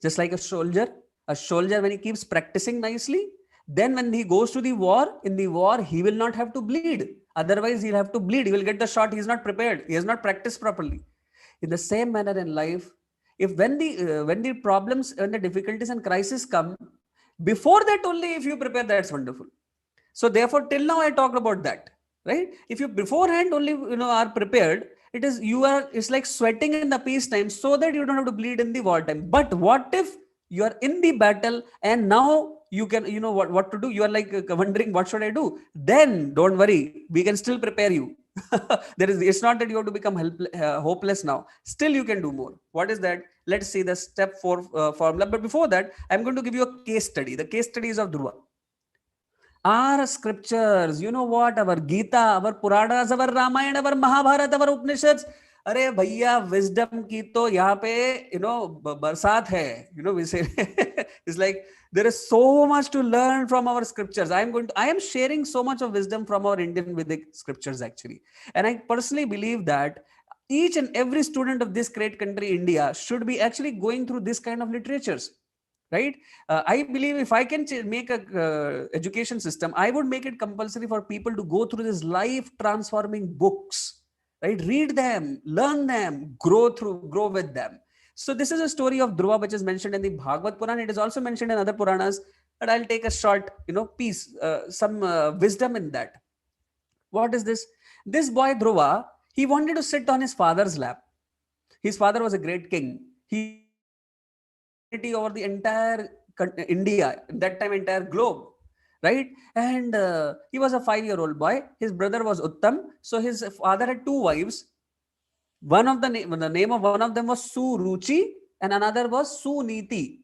Just like a soldier when he keeps practicing nicely, then when he goes to the war, in the war, he will not have to bleed. Otherwise, he'll have to bleed. He will get the shot. He's not prepared. He has not practiced properly. In the same manner in life, if when the problems, when the difficulties and crises come, before that only if you prepare, that's wonderful. So therefore, till now I talked about that, right? If you beforehand only are prepared, it's like sweating in the peace time so that you don't have to bleed in the war time. But what if you are in the battle and now you can, what to do? You are like wondering, what should I do? Then don't worry, we can still prepare you. It's not that you have to become hopeless now. Still you can do more. What is that? Let's see the step 4 formula. But before that, I'm going to give you a case study. The case study is of Dhruva. Our scriptures, you know what? Our Gita, our Puranas, our Ramayana, our Mahabharata, our Upanishads. अरे भैया wisdom की तो यहाँ पे बरसात है. We say it's like there is so much to learn from our scriptures. I am sharing so much of wisdom from our Indian Vedic scriptures actually, and I personally believe that each and every student of this great country India should be actually going through this kind of literatures. Right? I believe if I can make a education system, I would make it compulsory for people to go through these life transforming books, right? Read them, learn them, grow with them. So this is a story of Dhruva, which is mentioned in the Bhagavad Purana. It is also mentioned in other Puranas, but I'll take a short, piece, some wisdom in that. What is this? This boy Dhruva, he wanted to sit on his father's lap. His father was a great king. He over the entire India, that time entire globe, right? And he was a 5-year-old boy. His brother was Uttam. So his father had 2 wives. The name of one of them was Suruchi and another was Suniti.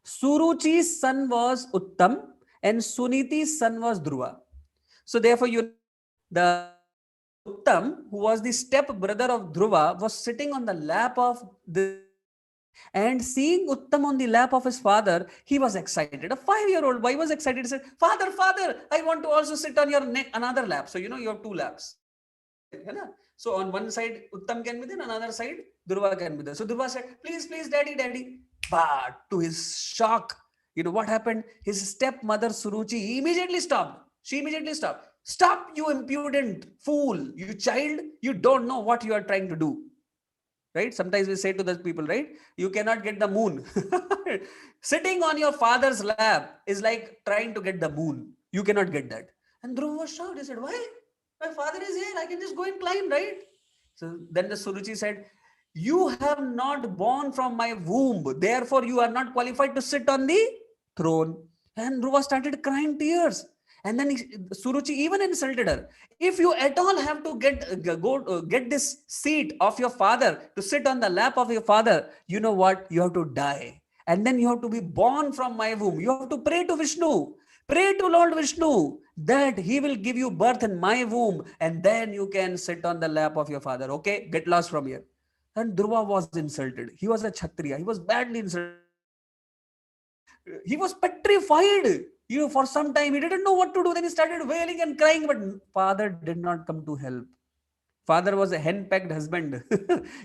Suruchi's son was Uttam and Suniti's son was Dhruva. So therefore, the Uttam, who was the step brother of Dhruva, was sitting on the lap of the and seeing Uttam on the lap of his father, he was excited. A 5-year-old boy was excited. He said, Father, I want to also sit on your neck, another lap. So, you have 2 laps. So, on one side, Uttam can be there, on another side, Dhruva can be there. So, Dhruva said, please, daddy. But to his shock, what happened? His stepmother Suruchi immediately stopped. She immediately stopped. Stop, you impudent fool, you child, you don't know what you are trying to do. Right? Sometimes we say to those people, right? You cannot get the moon. Sitting on your father's lap is like trying to get the moon. You cannot get that. And Dhruva was shocked. He said, why? My father is here. I can just go and climb, right? So then the Suruchi said, you have not born from my womb. Therefore, you are not qualified to sit on the throne. And Dhruva started crying tears. And then Suruchi even insulted her. If you at all have to get this seat of your father to sit on the lap of your father, you know what? You have to die. And then you have to be born from my womb. You have to pray to Vishnu. Pray to Lord Vishnu that he will give you birth in my womb. And then you can sit on the lap of your father. Okay? Get lost from here. And Dhruva was insulted. He was a Kshatriya. He was badly insulted. He was petrified. For some time, he didn't know what to do. Then he started wailing and crying, but father did not come to help. Father was a hen-pecked husband.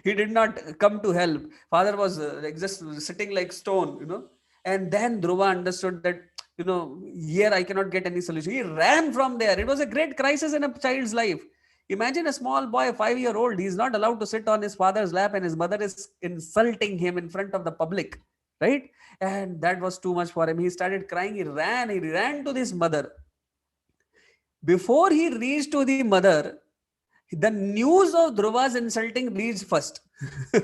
He did not come to help. Father was just sitting like stone, And then Dhruva understood that, here I cannot get any solution. He ran from there. It was a great crisis in a child's life. Imagine a small boy, 5-year-old. He's not allowed to sit on his father's lap and his mother is insulting him in front of the public, right? And that was too much for him. He started crying. He ran to his mother. Before he reached to the mother, the news of Dhruva's insulting reached first.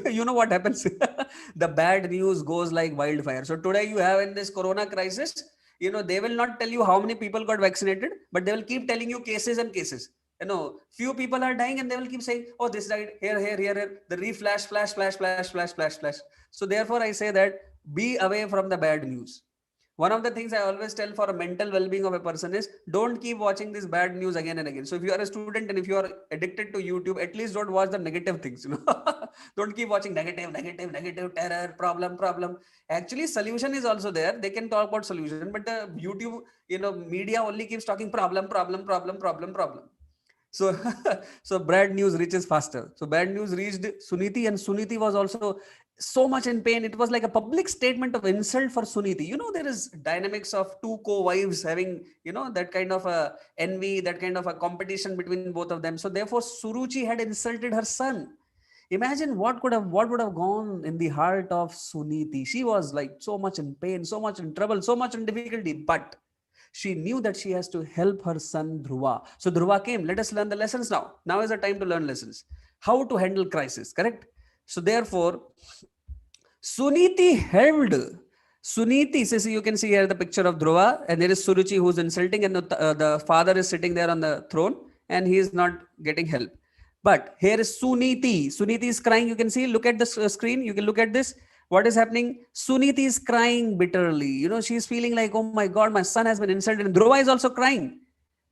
You know what happens? The bad news goes like wildfire. So today you have in this corona crisis, they will not tell you how many people got vaccinated, but they will keep telling you cases and cases. Few people are dying and they will keep saying, oh, this died here. The reflash, flash. So therefore I say that be away from the bad news. One of the things I always tell for a mental well-being of a person is don't keep watching this bad news again and again. So if you are a student and if you are addicted to YouTube, at least don't watch the negative things. Don't keep watching negative, terror, problem. Actually, solution is also there. They can talk about solution, but the YouTube, media only keeps talking problem. So, so bad news reaches faster. So bad news reached Suniti, and Suniti was also so much in pain. It was like a public statement of insult for Suniti. There is dynamics of two co-wives having, that kind of a envy, that kind of a competition between both of them. So therefore, Suruchi had insulted her son. Imagine what would have gone in the heart of Suniti. She was like so much in pain, so much in trouble, so much in difficulty, but she knew that she has to help her son Dhruva. So Dhruva came. Let us learn the lessons now. Now is the time to learn lessons. How to handle crisis, correct? So therefore, Suniti held. Suniti, so you can see here the picture of Dhruva, and there is Suruchi who's insulting, and the father is sitting there on the throne, and he is not getting help. But here is Suniti. Suniti is crying. You can see, look at the screen. You can look at this. What is happening? Suniti is crying bitterly. She's feeling like, oh my God, my son has been insulted. And Dhruva is also crying.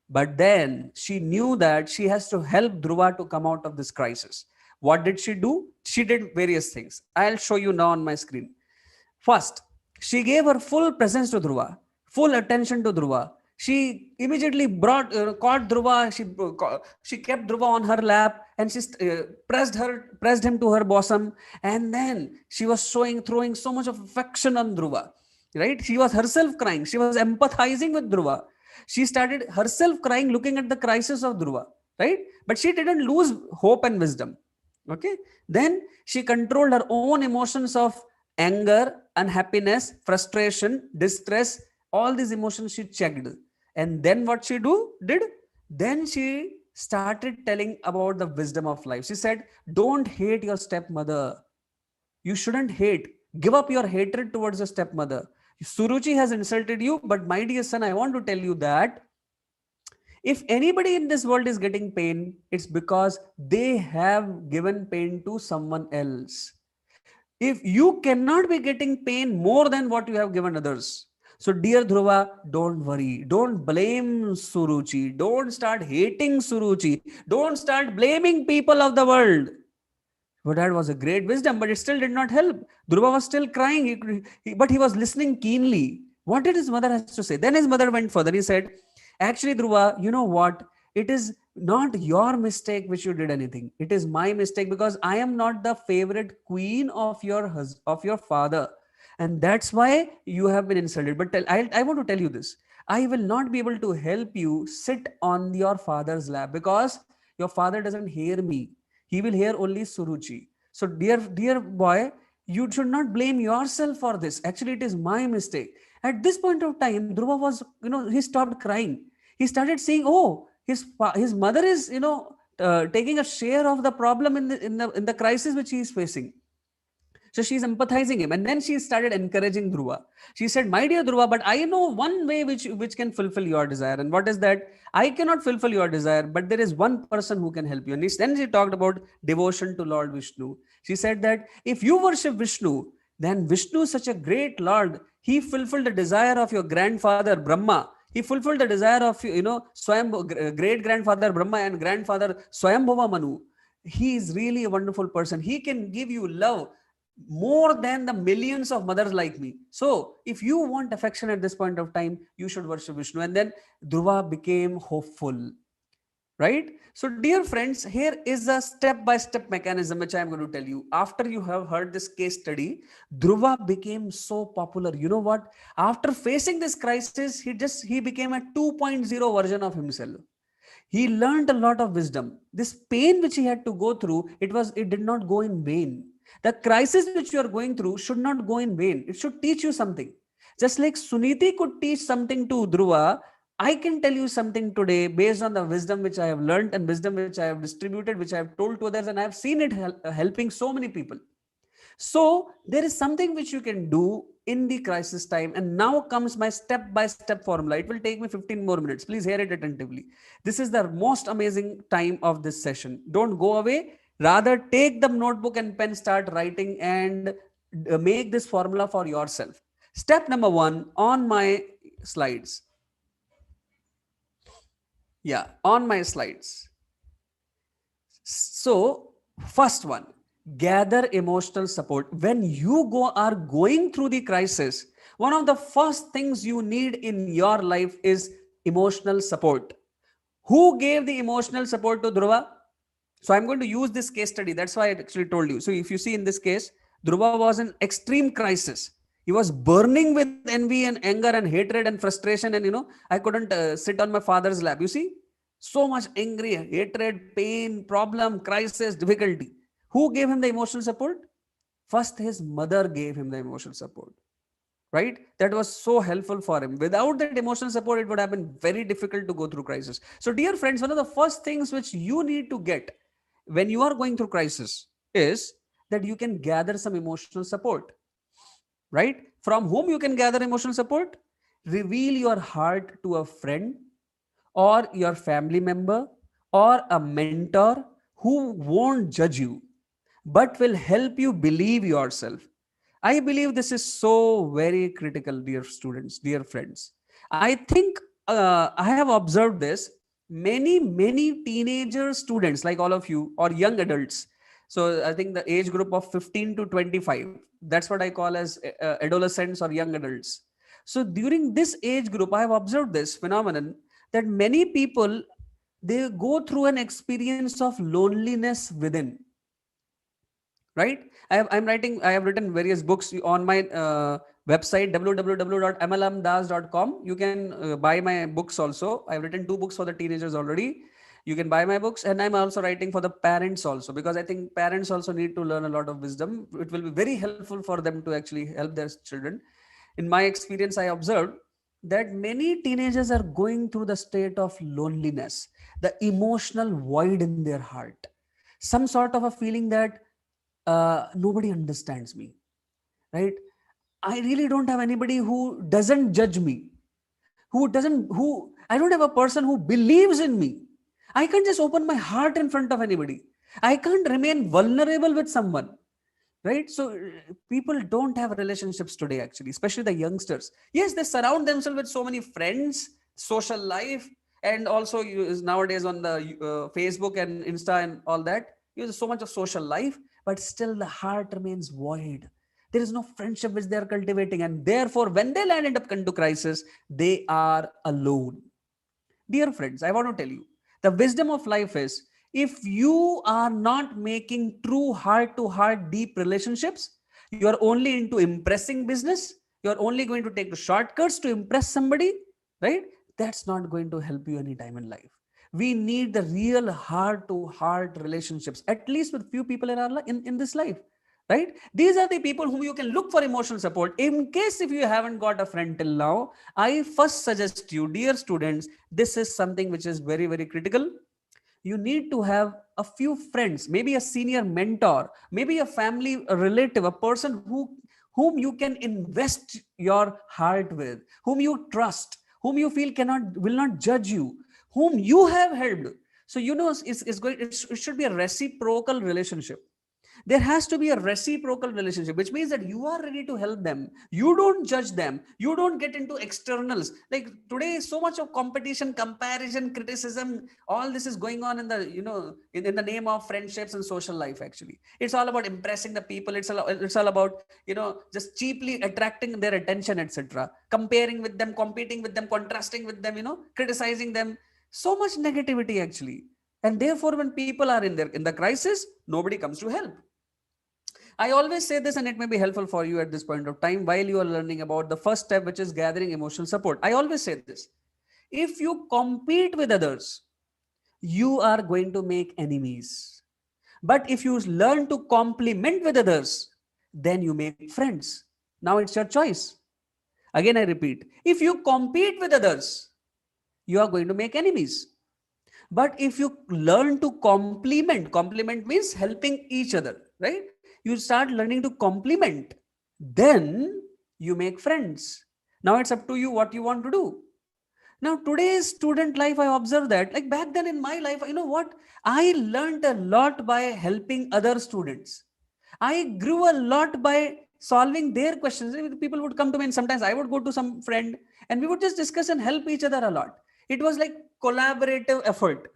But then she knew that she has to help Dhruva to come out of this crisis. What did she do? She did various things. I'll show you now on my screen. First, she gave her full presence to Dhruva, full attention to Dhruva. She immediately caught Dhruva. She kept Dhruva on her lap and she pressed him to her bosom. And then she was throwing so much of affection on Dhruva, right? She was herself crying. She was empathizing with Dhruva. She started herself crying, looking at the crisis of Dhruva, right? But she didn't lose hope and wisdom. Okay. Then she controlled her own emotions of anger, unhappiness, frustration, distress. All these emotions she checked. And then what she did? Then she started telling about the wisdom of life. She said, don't hate your stepmother. You shouldn't hate. Give up your hatred towards your stepmother. Suruchi has insulted you, but my dear son, I want to tell you that if anybody in this world is getting pain, it's because they have given pain to someone else. If you cannot be getting pain more than what you have given others. So dear Dhruva, don't worry. Don't blame Suruchi. Don't start hating Suruchi. Don't start blaming people of the world. But that was a great wisdom, but it still did not help. Dhruva was still crying, but he was listening keenly. What did his mother have to say? Then his mother went further. He said, actually, Dhruva, you know what? It is not your mistake which you did anything. It is my mistake because I am not the favorite queen of your father. And that's why you have been insulted. But I want to tell you this. I will not be able to help you sit on your father's lap because your father doesn't hear me. He will hear only Suruchi. So dear boy, you should not blame yourself for this. Actually, it is my mistake. At this point of time, Dhruva was, he stopped crying. He started saying, oh, his mother is, taking a share of the problem in the crisis which he is facing. So she's empathizing him, and then she started encouraging Dhruva. She said, "My dear Dhruva, but I know one way which can fulfill your desire, and what is that? I cannot fulfill your desire, but there is one person who can help you." And then she talked about devotion to Lord Vishnu. She said that if you worship Vishnu, then Vishnu is such a great Lord. He fulfilled the desire of your grandfather Brahma. He fulfilled the desire of great grandfather Brahma and grandfather Swayambhava Manu. He is really a wonderful person. He can give you love more than the millions of mothers like me. So if you want affection at this point of time, you should worship Vishnu. And then Dhruva became hopeful, right? So dear friends, here is a step-by-step mechanism which I am going to tell you. After you have heard this case study, Dhruva became so popular. You know what? After facing this crisis, he became a 2.0 version of himself. He learned a lot of wisdom. This pain which he had to go through, it did not go in vain. The crisis which you are going through should not go in vain. It should teach you something. Just like Suniti could teach something to Dhruva, I can tell you something today based on the wisdom which I have learned and wisdom which I have distributed, which I have told to others, and I have seen it helping so many people. So there is something which you can do in the crisis time. And now comes my step-by-step formula. It will take me 15 more minutes. Please hear it attentively. This is the most amazing time of this session. Don't go away. Rather, take the notebook and pen, start writing, and make this formula for yourself. Step number 1 on my slides. Yeah, on my slides. So, first one, gather emotional support. When you are going through the crisis, one of the first things you need in your life is emotional support. Who gave the emotional support to Dhruva? So I'm going to use this case study. That's why I actually told you. So if you see in this case, Dhruva was in extreme crisis. He was burning with envy and anger and hatred and frustration. And, I couldn't sit on my father's lap. You see, so much angry, hatred, pain, problem, crisis, difficulty. Who gave him the emotional support? First, his mother gave him the emotional support. Right? That was so helpful for him. Without that emotional support, it would have been very difficult to go through crisis. So, dear friends, one of the first things which you need to get when you are going through crisis is that you can gather some emotional support. Right? From whom you can gather emotional support? Reveal your heart to a friend or your family member or a mentor who won't judge you but will help you believe yourself. I believe this is so very critical, dear students, dear friends. I think I have observed this. Many teenager students like all of you or young adults. So I think the age group of 15 to 25, that's what I call as adolescents or young adults. So during this age group, I have observed this phenomenon that many people, they go through an experience of loneliness within. Right? I have written various books on my website www.amalmdas.com. You can buy my books also. I've written 2 books for the teenagers already. You can buy my books, and I'm also writing for the parents also, because I think parents also need to learn a lot of wisdom. It will be very helpful for them to actually help their children. In my experience, I observed that many teenagers are going through the state of loneliness, the emotional void in their heart, some sort of a feeling that nobody understands me, right? I really don't have anybody who doesn't judge me, who I don't have a person who believes in me. I can't just open my heart in front of anybody. I can't remain vulnerable with someone, right? So people don't have relationships today, actually, especially the youngsters. Yes, they surround themselves with so many friends, social life, and also nowadays on the Facebook and Insta and all that, use so much of social life, but still the heart remains void. There is no friendship which they are cultivating, and therefore when they land into crisis, they are alone. Dear friends, I want to tell you, the wisdom of life is, if you are not making true heart to heart deep relationships, You are only into impressing business. You are only going to take the shortcuts to impress somebody, right? That's not going to help you anytime in life. We need the real heart to heart relationships, at least with few people in our in this life, right? These are the people whom you can look for emotional support. In case if you haven't got a friend till now, I first suggest you, dear students, this is something which is very, very critical. You need to have a few friends, maybe a senior mentor, maybe a family, a relative, a person whom you can invest your heart with, whom you trust, whom you feel will not judge you, whom you have helped. So it should be a reciprocal relationship. There has to be a reciprocal relationship, which means that you are ready to help them. You don't judge them. You don't get into externals. Like today, so much of competition, comparison, criticism, all this is going on in the, in the name of friendships and social life. Actually, it's all about impressing the people. It's all about, just cheaply attracting their attention, etc. Comparing with them, competing with them, contrasting with them, criticizing them. So much negativity actually. And therefore, when people are in the crisis, nobody comes to help. I always say this, and it may be helpful for you at this point of time while you are learning about the first step, which is gathering emotional support. I always say this: if you compete with others, you are going to make enemies. But if you learn to complement with others, then you make friends. Now it's your choice. Again, I repeat: if you compete with others, you are going to make enemies. But if you learn to complement means helping each other, right? You start learning to complement, then you make friends. Now it's up to you what you want to do. Now, today's student life, I observe that, like back then in my life, you know what? I learned a lot by helping other students. I grew a lot by solving their questions. People would come to me, and sometimes I would go to some friend and we would just discuss and help each other a lot. It was like collaborative effort.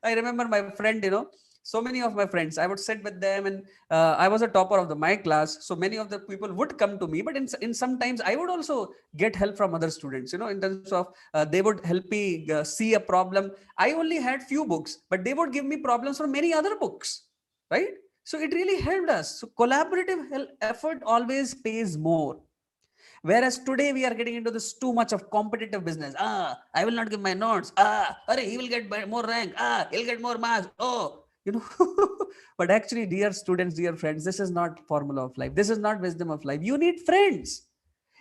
I remember my friend, so many of my friends, I would sit with them, and I was a topper of my class. So many of the people would come to me, but in sometimes I would also get help from other students, in terms of they would help me see a problem. I only had few books, but they would give me problems from many other books, right? So it really helped us. So collaborative effort always pays more. Whereas today we are getting into this too much of competitive business. I will not give my notes. He will get more rank. He'll get more marks. Oh, but actually, dear students, dear friends, this is not formula of life. This is not wisdom of life. You need friends.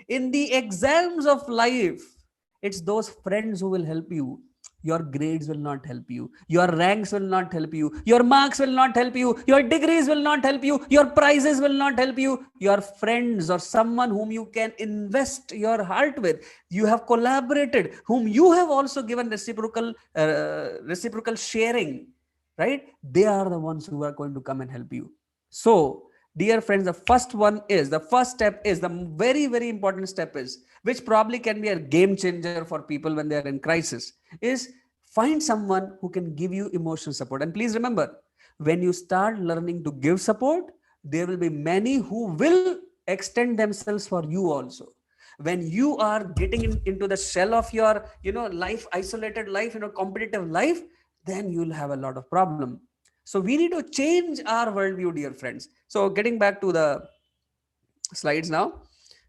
In the exams of life, it's those friends who will help you. Your grades will not help you. Your ranks will not help you. Your marks will not help you. Your degrees will not help you. Your prizes will not help you. Your friends or someone whom you can invest your heart with, you have collaborated, whom you have also given reciprocal sharing, right? They are the ones who are going to come and help you. So, dear friends, the first step is the very, very important step is, which probably can be a game changer for people when they are in crisis, is find someone who can give you emotional support. And please remember, when you start learning to give support, there will be many who will extend themselves for you also. When you are getting into the shell of your, life, isolated life, competitive life, then you'll have a lot of problem. So we need to change our worldview, dear friends. So getting back to the slides now,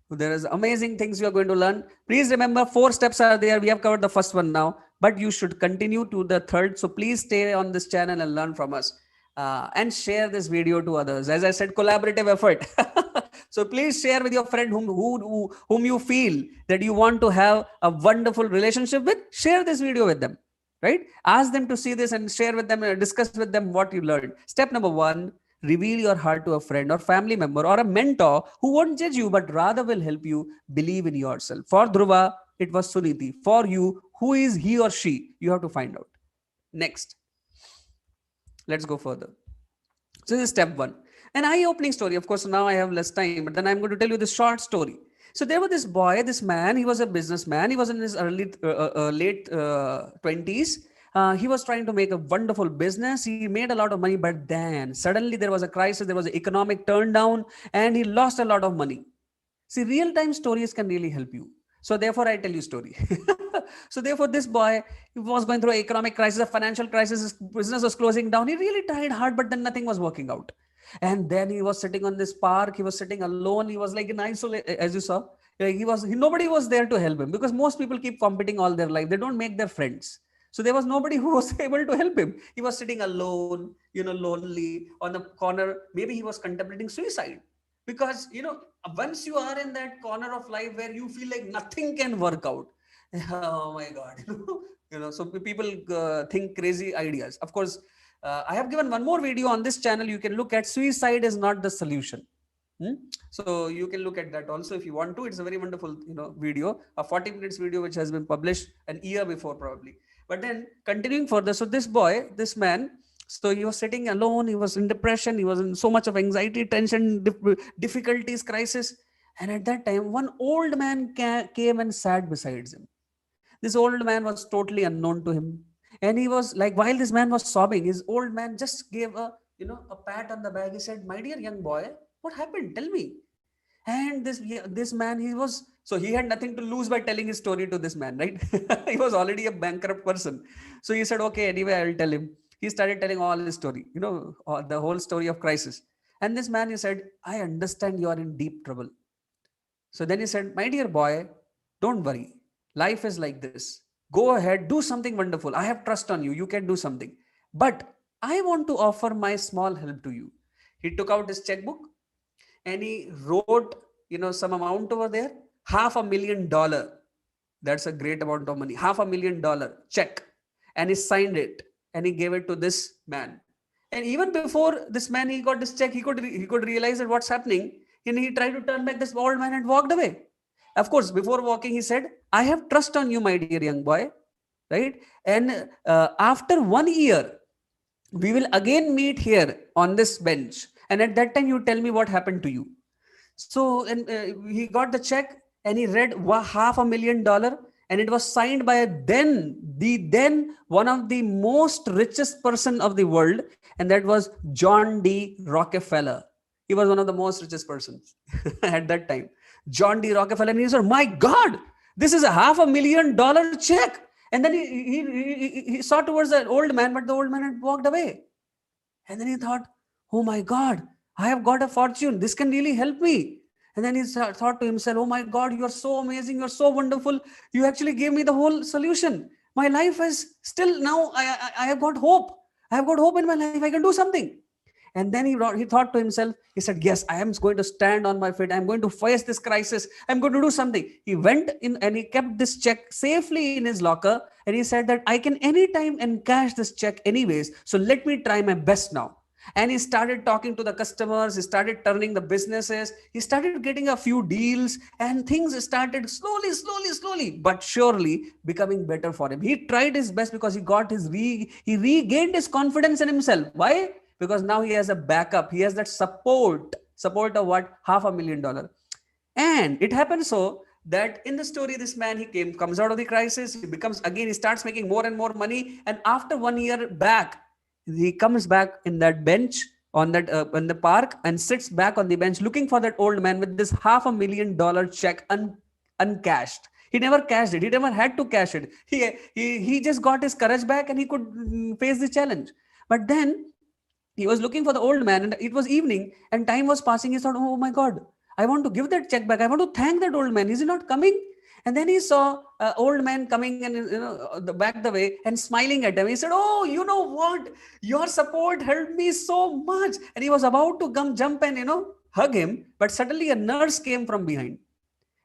there is amazing things you are going to learn. Please remember, 4 steps are there. We have covered the first one now, but you should continue to the third. So please stay on this channel and learn from us, and share this video to others. As I said, collaborative effort. So please share with your friend whom you feel that you want to have a wonderful relationship with. Share this video with them, right? Ask them to see this and share with them and discuss with them what you learned. Step number 1: reveal your heart to a friend or family member or a mentor who won't judge you, but rather will help you believe in yourself. For Dhruva, it was Suniti. For you, who is he or she? You have to find out. Next, let's go further. So this is step 1. An eye-opening story. Of course, now I have less time, but then I'm going to tell you this short story. So there was this boy, this man, he was a businessman. He was in his late 20s. He was trying to make a wonderful business. He made a lot of money, but then suddenly there was a crisis. There was an economic turndown, and he lost a lot of money. See, real-time stories can really help you. So therefore, I tell you story. So therefore, this boy, he was going through an economic crisis, a financial crisis. His business was closing down. He really tried hard, but then nothing was working out. And then he was sitting on this park. He was sitting alone. He was like in isolation, as you saw. Nobody was there to help him, because most people keep competing all their life. They don't make their friends. So there was nobody who was able to help him. He was sitting alone, lonely on the corner. Maybe he was contemplating suicide, because once you are in that corner of life where you feel like nothing can work out, oh my God, so people think crazy ideas. Of course, I have given one more video on this channel. You can look at suicide is not the solution. Hmm? So you can look at that also if you want to. It's a very wonderful, video, a 40 minutes video which has been published an year before probably. But then continuing further, so this man, so he was sitting alone. He was in depression. He was in so much of anxiety, tension, difficulties, crisis. And at that time, one old man came and sat beside him. This old man was totally unknown to him. And he was like, while this man was sobbing, his old man just gave a pat on the back. He said, "My dear young boy, what happened? Tell me." And this man, he had nothing to lose by telling his story to this man, right? He was already a bankrupt person. So he said, "Okay, anyway, I will tell him." He started telling all his story, the whole story of crisis. And this man, he said, "I understand you are in deep trouble." So then he said, "My dear boy, don't worry. Life is like this. Go ahead, do something wonderful. I have trust on you. You can do something. But I want to offer my small help to you." He took out his checkbook and he wrote, some amount over there, $500,000. That's a great amount of money. $500,000 check. And he signed it and he gave it to this man. And even before this man, he got this check, he could realize that what's happening. And he tried to turn back this old man and walked away. Of course, before walking, he said, "I have trust on you, my dear young boy." Right? And after 1 year, we will again meet here on this bench. And at that time, you tell me what happened to you. So and he got the check and he read $500,000, and it was signed by then one of the most richest person of the world, and that was John D. Rockefeller. He was one of the most richest persons at that time. John D. Rockefeller. And he said, "My God, this is a $500,000 check." And then he saw towards the old man, but the old man had walked away. And then he thought, "Oh my God, I have got a fortune. This can really help me." And then he thought to himself, "Oh my God, you are so amazing. You're so wonderful. You actually gave me the whole solution. My life is still now, I have got hope. I have got hope in my life. I can do something." And then he thought to himself, he said, "Yes, I am going to stand on my feet. I'm going to face this crisis. I'm going to do something." He went in and he kept this check safely in his locker. And he said that, "I can anytime encash this check anyways. So let me try my best now." And he started talking to the customers. He started turning the businesses. He started getting a few deals, and things started slowly, but surely becoming better for him. He tried his best because he regained his confidence in himself. Why? Because now he has a backup. He has that support of what? $500,000. And it happens so that in the story, this man, comes out of the crisis. He starts making more and more money. And after 1 year back, he comes back in that bench in the park and sits back on the bench looking for that old man with this $500,000 check uncashed. He never cashed it. He never had to cash it. He just got his courage back and he could face the challenge. But then he was looking for the old man, and it was evening and time was passing. He thought, "Oh my God, I want to give that check back. I want to thank that old man. Is he not coming?" And then he saw an old man coming and back the way and smiling at him. He said, "Oh, you know what? Your support helped me so much." And he was about to jump and hug him, but suddenly a nurse came from behind.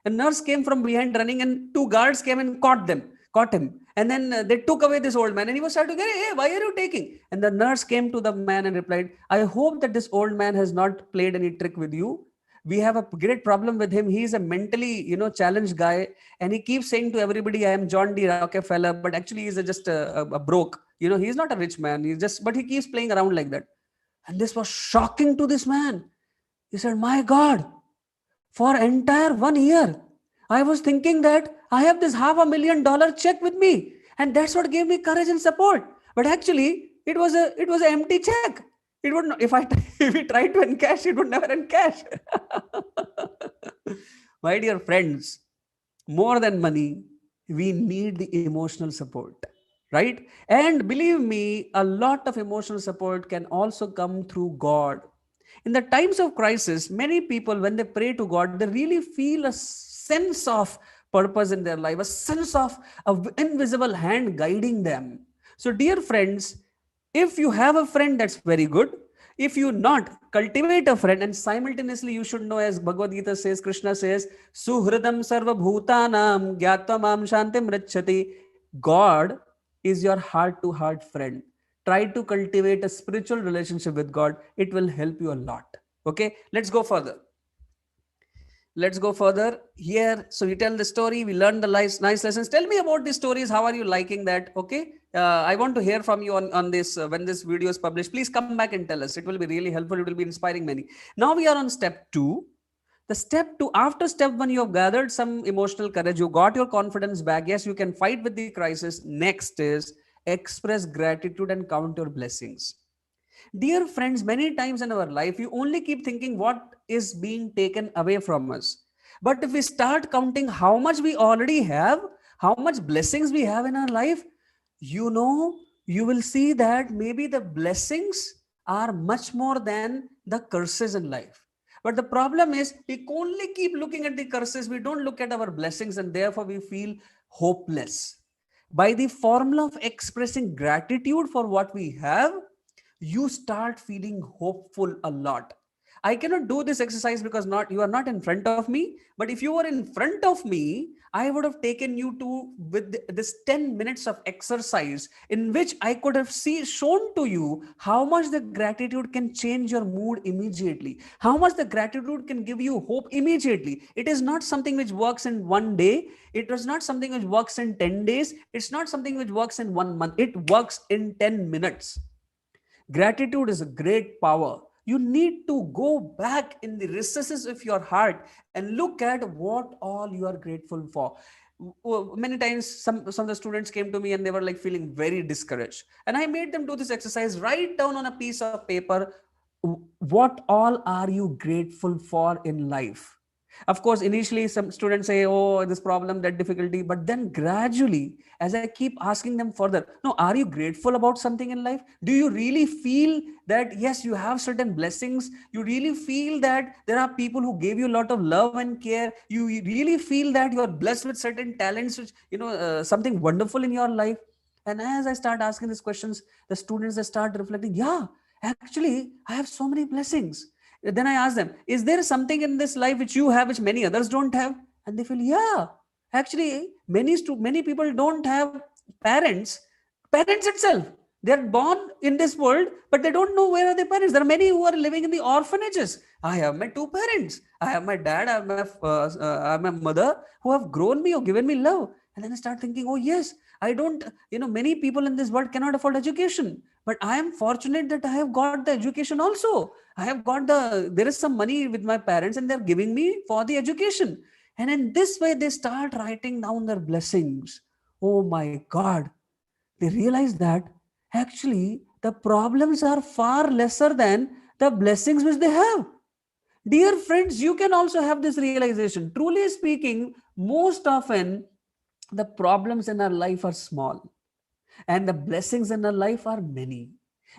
A nurse came from behind running, and two guards came and caught him. And then they took away this old man, and he was starting to get, "Hey, why are you taking?" And the nurse came to the man and replied, "I hope that this old man has not played any trick with you. We have a great problem with him. He is a mentally, challenged guy. And he keeps saying to everybody, 'I am John D. Rockefeller,' but actually he's just a broke. He's not a rich man. But he keeps playing around like that." And this was shocking to this man. He said, "My God, for entire 1 year, I was thinking that I have this $500,000 check with me, and that's what gave me courage and support. But actually, it was an empty check. It would not, if if we tried to encash, it would never encash." My dear friends, more than money, we need the emotional support, right? And believe me, a lot of emotional support can also come through God. In the times of crisis, many people, when they pray to God, they really feel a sense of purpose in their life, a sense of an invisible hand guiding them. So, dear friends, if you have a friend, that's very good. If you not, cultivate a friend, and simultaneously you should know, as Bhagavad Gita says, Krishna says, Suhridam sarva bhutanam gyatvam shantim rachati. God is your heart to heart friend. Try to cultivate a spiritual relationship with God. It will help you a lot. Okay, let's go further. Let's go further here. So we tell the story, we learn the nice lessons. Tell me about these stories. How are you liking that? Okay, I want to hear from you on this when this video is published. Please come back and tell us. It will be really helpful. It will be inspiring many. Now we are on step 2. The step 2, after step 1, you have gathered some emotional courage, you got your confidence back. Yes, you can fight with the crisis. Next is express gratitude and count your blessings. Dear friends, many times in our life, you only keep thinking what is being taken away from us. But if we start counting how much we already have, how much blessings we have in our life, you know, you will see that maybe the blessings are much more than the curses in life. But the problem is, we only keep looking at the curses, we don't look at our blessings, and therefore we feel hopeless. By the formula of expressing gratitude for what we have, you start feeling hopeful a lot. I cannot do this exercise because not you are not in front of me, but if you were in front of me, I would have taken you to with this 10 minutes of exercise in which I could have shown to you how much the gratitude can change your mood immediately, how much the gratitude can give you hope immediately. It is not something which works in one day, it was not something which works in 10 days, it's not something which works in 1 month, it works in 10 minutes. Gratitude is a great power. You need to go back in the recesses of your heart and look at what all you are grateful for. Many times, some of the students came to me and they were like feeling very discouraged. And I made them do this exercise. Write down on a piece of paper, what all are you grateful for in life? Of course, initially some students say, oh, this problem, that difficulty. But then gradually, as I keep asking them further, no, are you grateful about something in life? Do you really feel that, yes, you have certain blessings? You really feel that there are people who gave you a lot of love and care? You really feel that you are blessed with certain talents, which, something wonderful in your life? And as I start asking these questions, the students, they start reflecting, yeah, actually, I have so many blessings. Then I ask them, is there something in this life which you have which many others don't have? And they feel, yeah, actually many people don't have parents. Parents itself, they're born in this world, but they don't know where are their parents. There are many who are living in the orphanages. I have my 2 parents, I have my dad, I have my mother, who have grown me or given me love. And then I start thinking, oh yes, I don't, many people in this world cannot afford education, but I am fortunate that I have got the education also. I have got there is some money with my parents and they're giving me for the education. And in this way, they start writing down their blessings. Oh my God. They realize that actually the problems are far lesser than the blessings which they have. Dear friends, you can also have this realization. Truly speaking, most often the problems in our life are small and the blessings in our life are many.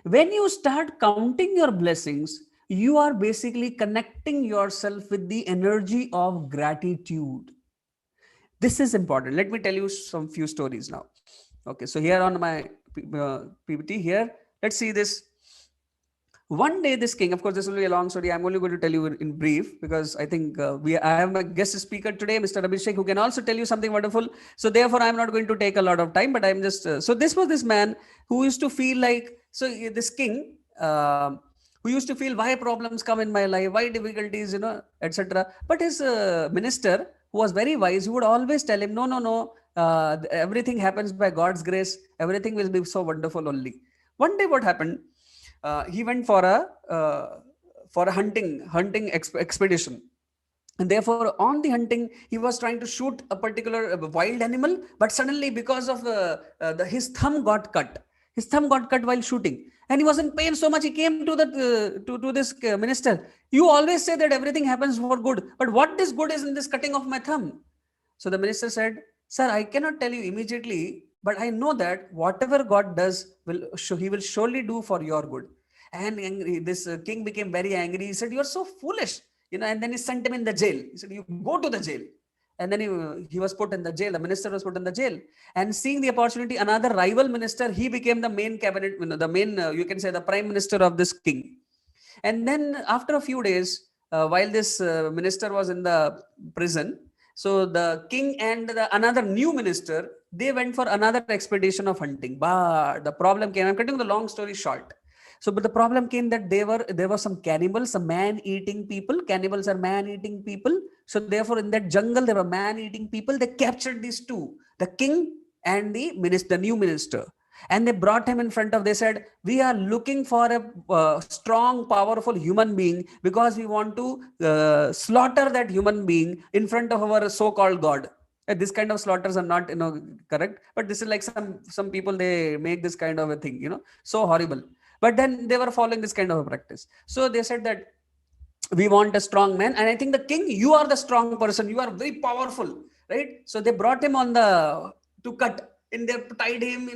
When you start counting your blessings, you are basically connecting yourself with the energy of gratitude. This is important. Let me tell you some few stories now. Okay, so here on my PPT here, let's see this. One day, this king, of course, this will be a long story. I'm only going to tell you in brief because I think I have my guest speaker today, Mr. Abhishek, who can also tell you something wonderful. So therefore, I'm not going to take a lot of time, but I'm just, so this was this man who used to feel like, this king, who used to feel why problems come in my life, why difficulties, etc. But his minister, who was very wise, he would always tell him, no, no, no, everything happens by God's grace. Everything will be so wonderful only. One day, what happened? He went for a hunting expedition, and therefore on the hunting he was trying to shoot a particular wild animal, but suddenly because of his thumb got cut. His thumb got cut while shooting, and he was in pain so much. He came to this minister. You always say that everything happens for good, but what is good is in this cutting of my thumb? So the minister said, sir, I cannot tell you immediately, but I know that whatever God does, he will surely do for your good. And this king became very angry. He said, "You are so foolish." And then he sent him in the jail. He said, "You go to the jail." And then he was put in the jail. The minister was put in the jail. And seeing the opportunity, another rival minister, he became the main cabinet, the main, you can say, the prime minister of this king. And then after a few days, while this minister was in the prison, so the king and another new minister, they went for another expedition of hunting. But the problem came, I'm cutting the long story short. So, but the problem came that there were some cannibals, some man-eating people. Cannibals are man-eating people. So therefore, in that jungle, there were man-eating people. They captured these two, the king and the new minister. And they brought him in front of, they said, "We are looking for a strong, powerful human being because we want to slaughter that human being in front of our so-called God." This kind of slaughters are not, correct. But this is like some people, they make this kind of a thing, so horrible. But then they were following this kind of a practice. So they said that we want a strong man. And I think the king, you are the strong person. You are very powerful, right? So they brought him on to cut. And they tied him,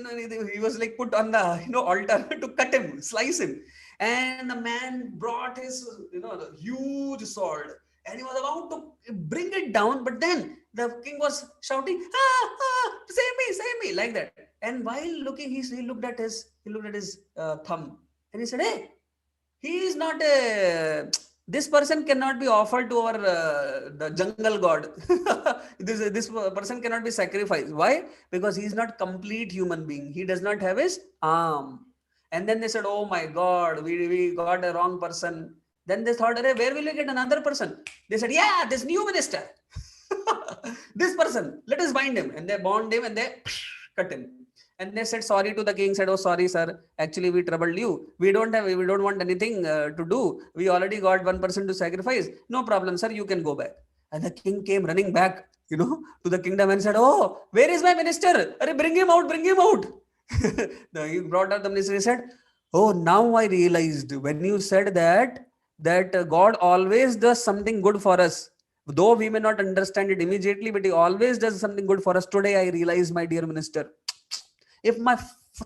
he was like put on the, altar to cut him, slice him. And the man brought his, the huge sword. And he was about to bring it down. But then the king was shouting, save me, like that. And while looking, he looked at his thumb. And he said, "Hey, he is not a, this person cannot be offered to our the jungle god." This person cannot be sacrificed. Why? Because he is not complete human being. He does not have his arm. And then they said, "Oh my God, we got a wrong person." Then they thought, where will we get another person? They said, "Yeah, this new minister." This person, let us bind him. And they bound him and they cut him. And they said sorry to the king, said, "Oh, sorry, sir. Actually, we troubled you. We don't want anything to do. We already got one person to sacrifice. No problem, sir. You can go back." And the king came running back, to the kingdom and said, "Oh, where is my minister? Bring him out, bring him out." He brought out the minister. He said, "Oh, now I realized when you said that God always does something good for us. Though we may not understand it immediately, but he always does something good for us. Today I realize, my dear minister, if my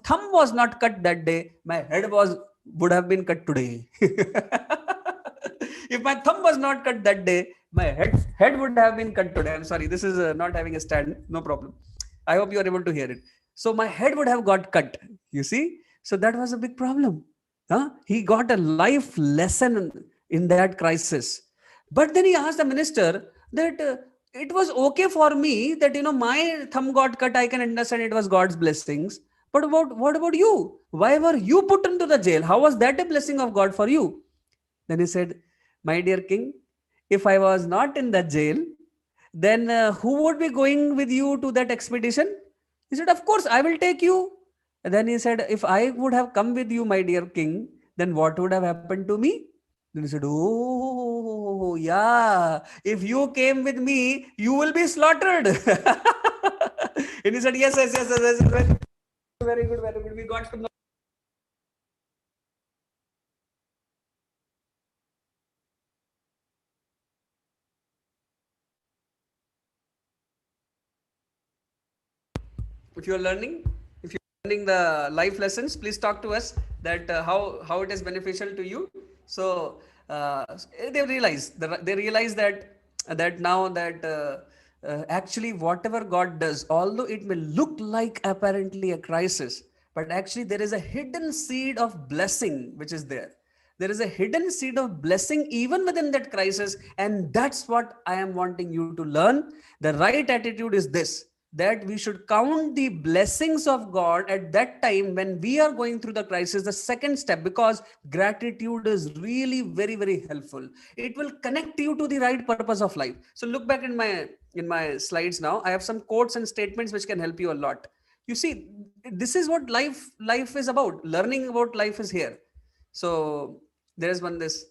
thumb was not cut that day, my head would have been cut today." If my thumb was not cut that day, my head would have been cut today. I'm sorry, this is not having a stand. No problem. I hope you are able to hear it. So my head would have got cut. You see? So that was a big problem. He got a life lesson in that crisis. But then he asked the minister that it was okay for me that, my thumb got cut. I can understand it was God's blessings. But what about you? Why were you put into the jail? How was that a blessing of God for you? Then he said, "My dear king, if I was not in the jail, then who would be going with you to that expedition?" He said, "Of course, I will take you." And then he said, "If I would have come with you, my dear king, then what would have happened to me?" Then he said, "Oh, yeah. If you came with me, you will be slaughtered." And he said, yes. Very good, very good. We got to know. If you're learning, the life lessons, please talk to us that how it is beneficial to you. So they realize that now that actually whatever God does, although it may look like apparently a crisis, but actually there is a hidden seed of blessing which is there. There is a hidden seed of blessing even within that crisis, and that's what I am wanting you to learn. The right attitude is this, that we should count the blessings of God at that time when we are going through the crisis, the second step, because gratitude is really very, very helpful. It will connect you to the right purpose of life. So look back in my slides now. I have some quotes and statements which can help you a lot. You see, this is what life is about. Learning about life is here. So there is this.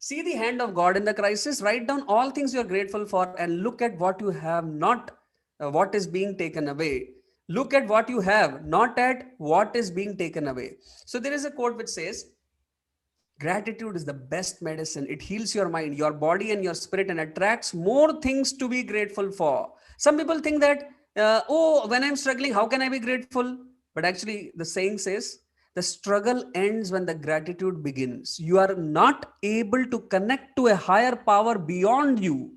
See the hand of God in the crisis. Write down all things you are grateful for and look at what you have not, what is being taken away. Look at what you have, not at what is being taken away. So there is a quote which says, gratitude is the best medicine. It heals your mind, your body, and your spirit and attracts more things to be grateful for. Some people think that, when I'm struggling, how can I be grateful? But actually, the saying says, The struggle ends when the gratitude begins. You are not able to connect to a higher power beyond you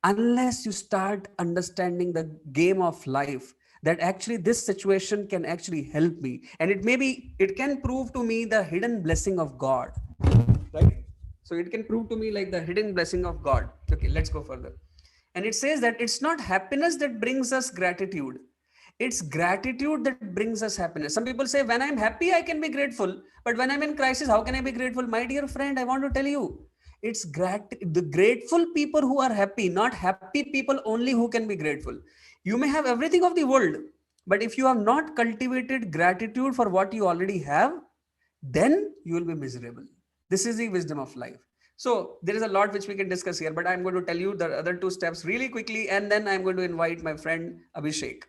unless you start understanding the game of life, that actually this situation can actually help me, and it can prove to me the hidden blessing of God, right? So it can prove to me like the hidden blessing of God. Okay, let's go further. And it says that it's not happiness that brings us gratitude, it's gratitude that brings us happiness. Some people say, when I'm happy I can be grateful, but when I'm in crisis, how can I be grateful? My dear friend, I want to tell you, it's the grateful people who are happy, not happy people only who can be grateful. You may have everything of the world, but if you have not cultivated gratitude for what you already have, then you will be miserable. This is the wisdom of life. So there is a lot which we can discuss here, but I'm going to tell you the other two steps really quickly, and then I'm going to invite my friend Abhishek.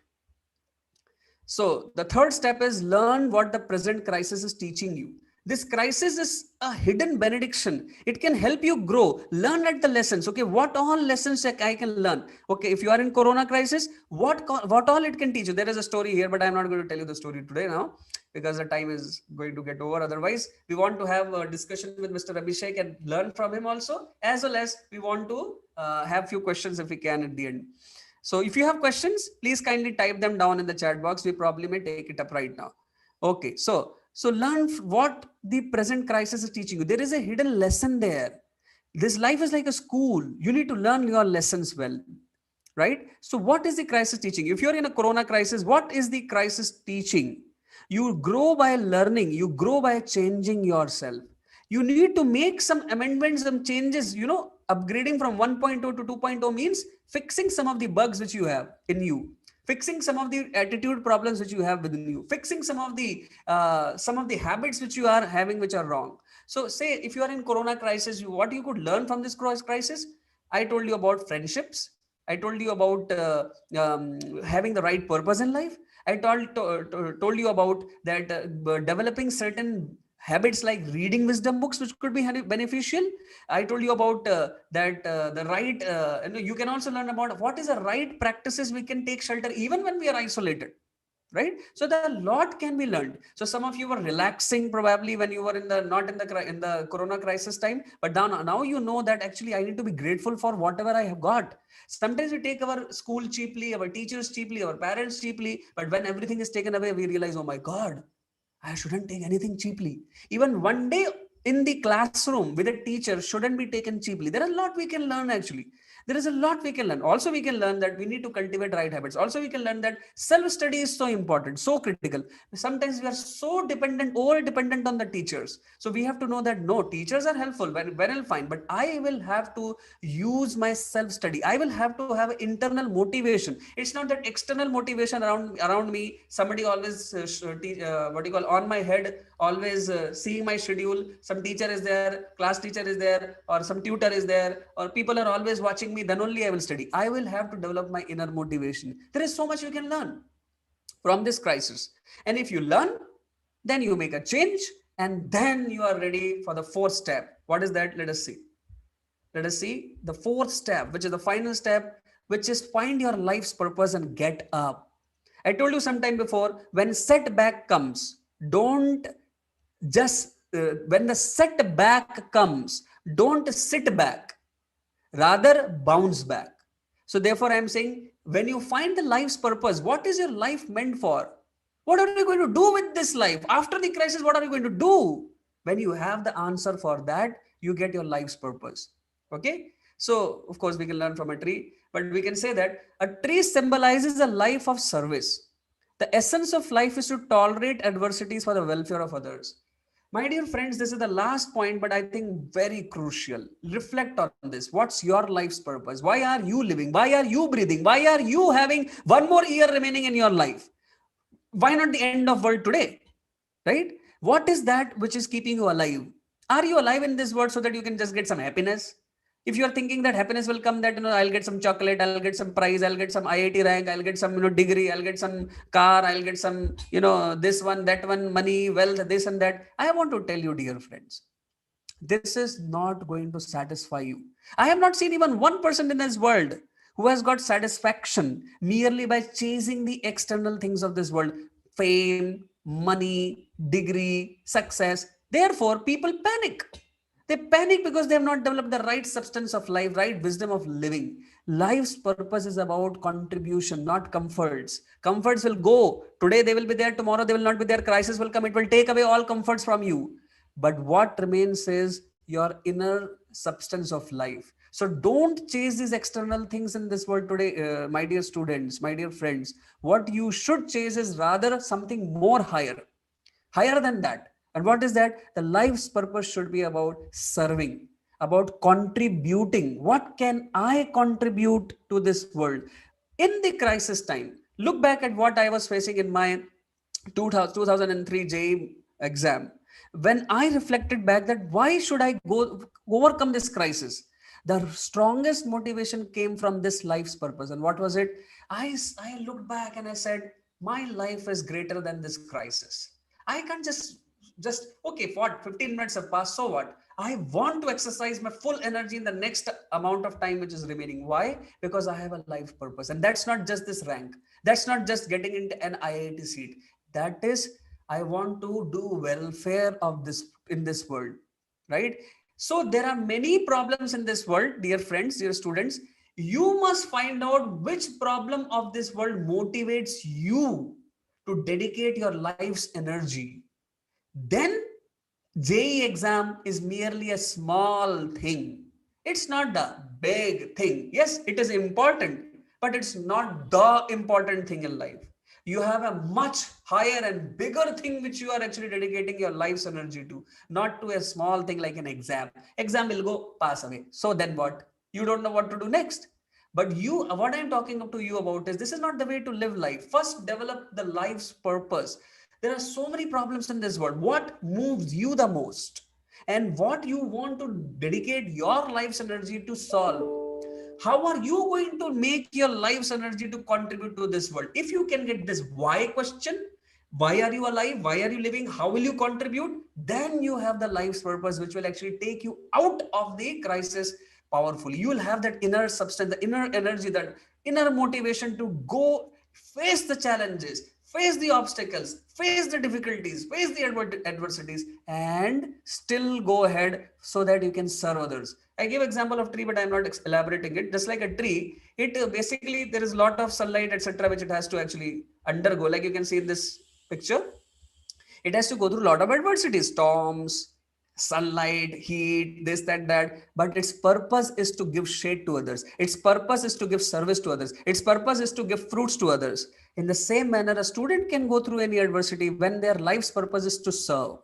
So the third step is learn what the present crisis is teaching you. This crisis is a hidden benediction. It can help you grow. Learn at the lessons. Okay, what all lessons I can learn? Okay, if you are in Corona crisis, what all it can teach you? There is a story here, but I'm not going to tell you the story today now because the time is going to get over. Otherwise, we want to have a discussion with Mr. Abhishek and learn from him also, as well as we want to have few questions if we can at the end. So if you have questions, please kindly type them down in the chat box. We probably may take it up right now. Okay, so learn what the present crisis is teaching you. There is a hidden lesson there. This life is like a school. You need to learn your lessons well, right? So what is the crisis teaching? If you're in a Corona crisis, what is the crisis teaching? You grow by learning. You grow by changing yourself. You need to make some amendments, some changes. Upgrading from 1.0 to 2.0 means fixing some of the bugs which you have in you, fixing some of the attitude problems which you have within you, fixing some of the habits which you are having which are wrong. So say if you are in Corona crisis, what you could learn from this crisis? I told you about friendships. I told you about having the right purpose in life. I told you about that developing certain habits like reading wisdom books, which could be beneficial. I told you about that the right, you can also learn about what is the right practices we can take shelter even when we are isolated. Right, so the lot can be learned. So some of you were relaxing probably when you were in the not in the Corona crisis time, but now you know that actually I need to be grateful for whatever I have got. Sometimes we take our school cheaply, our teachers cheaply, our parents cheaply, but when everything is taken away, we realize, oh my God, I shouldn't take anything cheaply. Even one day in the classroom with a teacher shouldn't be taken cheaply. There is a lot we can learn actually. There is a lot we can learn. Also, we can learn that we need to cultivate right habits. Also, we can learn that self-study is so important, so critical. Sometimes we are so dependent, over dependent on the teachers. So we have to know that no, teachers are helpful, well, fine, but I will have to use my self-study. I will have to have internal motivation. It's not that external motivation around me. Somebody always what you call on my head, always seeing my schedule. Some teacher is there, class teacher is there, or some tutor is there, or people are always watching me. Then only I will study. I will have to develop my inner motivation. There is so much you can learn from this crisis, and if you learn, then you make a change, and then you are ready for the fourth step. What is that? Let us see the fourth step, which is the final step, which is find your life's purpose and get up. I told you sometime before, when setback comes, don't just when the setback comes, don't sit back, rather bounce back. So therefore I am saying, when you find the life's purpose, what is your life meant for? What are you going to do with this life after the crisis? What are you going to do? When you have the answer for that, you get your life's purpose. Okay, so of course we can learn from a tree, but we can say that a tree symbolizes a life of service. The essence of life is to tolerate adversities for the welfare of others. My dear friends, this is the last point, but I think very crucial. Reflect on this. What's your life's purpose? Why are you living? Why are you breathing? Why are you having one more year remaining in your life? Why not the end of world today? Right? What is that which is keeping you alive? Are you alive in this world so that you can just get some happiness? If you are thinking that happiness will come, that I'll get some chocolate, I'll get some prize, I'll get some IIT rank, I'll get some degree, I'll get some car, I'll get some this one, that one, money, wealth, this and that. I want to tell you, dear friends, this is not going to satisfy you. I have not seen even one person in this world who has got satisfaction merely by chasing the external things of this world: fame, money, degree, success. Therefore, people panic. They panic because they have not developed the right substance of life, right wisdom of living. Life's purpose is about contribution, not comforts. Comforts will go. Today they will be there, tomorrow they will not be there. Crisis will come, it will take away all comforts from you. But what remains is your inner substance of life. So don't chase these external things in this world today, my dear students, my dear friends. What you should chase is rather something more higher than that. And what is that? The life's purpose should be about serving, about contributing. What can I contribute to this world? In the crisis time, look back at what I was facing in my 2003 JEE exam. When I reflected back that why should I go overcome this crisis? The strongest motivation came from this life's purpose. And what was it? I looked back and I said, my life is greater than this crisis. I can't just okay, what 15 minutes have passed, so what? I want to exercise my full energy in the next amount of time which is remaining. Why? Because I have a life purpose. And that's not just this rank. That's not just getting into an IIT seat. That is, I want to do welfare of this in this world, right? So there are many problems in this world, dear friends, dear students. You must find out which problem of this world motivates you to dedicate your life's energy. Then JEE exam is merely a small thing. It's not the big thing. Yes, it is important, but it's not the important thing in life. You have a much higher and bigger thing which you are actually dedicating your life's energy to, not to a small thing like an exam. Exam will go pass away. So then what? You don't know what to do next. But what I'm talking to you about is this is not the way to live life. First, develop the life's purpose. There are so many problems in this world. What moves you the most? And what you want to dedicate your life's energy to solve? How are you going to make your life's energy to contribute to this world? If you can get this why question, why are you alive? Why are you living? How will you contribute? Then you have the life's purpose, which will actually take you out of the crisis powerfully. You will have that inner substance, the inner energy, that inner motivation to go face the challenges, face the obstacles, face the difficulties, face the adversities, and still go ahead so that you can serve others. I give example of tree, but I'm not elaborating it. Just like a tree, it basically there is a lot of sunlight, etc., which it has to actually undergo. Like you can see in this picture, it has to go through a lot of adversities, storms, sunlight, heat, this, that. But its purpose is to give shade to others. Its purpose is to give service to others. Its purpose is to give fruits to others. In the same manner, a student can go through any adversity when their life's purpose is to serve,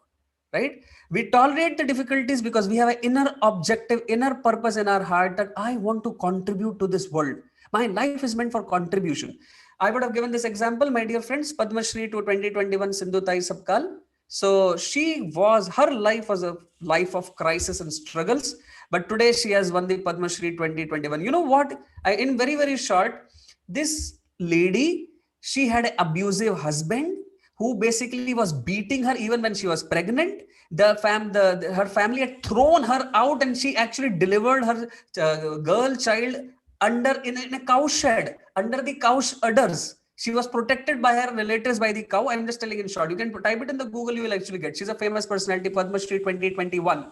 right? We tolerate the difficulties because we have an inner objective, inner purpose in our heart that I want to contribute to this world. My life is meant for contribution. I would have given this example, my dear friends, Padma Shri to 2021 Sindhu Tai Sabkal. So her life was a life of crisis and struggles, but today she has won the Padma Shri 2021. You know what? In very, very short, this lady, she had an abusive husband who basically was beating her even when she was pregnant. Her family had thrown her out, and she actually delivered her girl child in a cow shed under the cow's udders. She was protected by her relatives by the cow. I'm just telling in short. You can type it in the Google, you will actually get. She's a famous personality, Padma Shri 2021.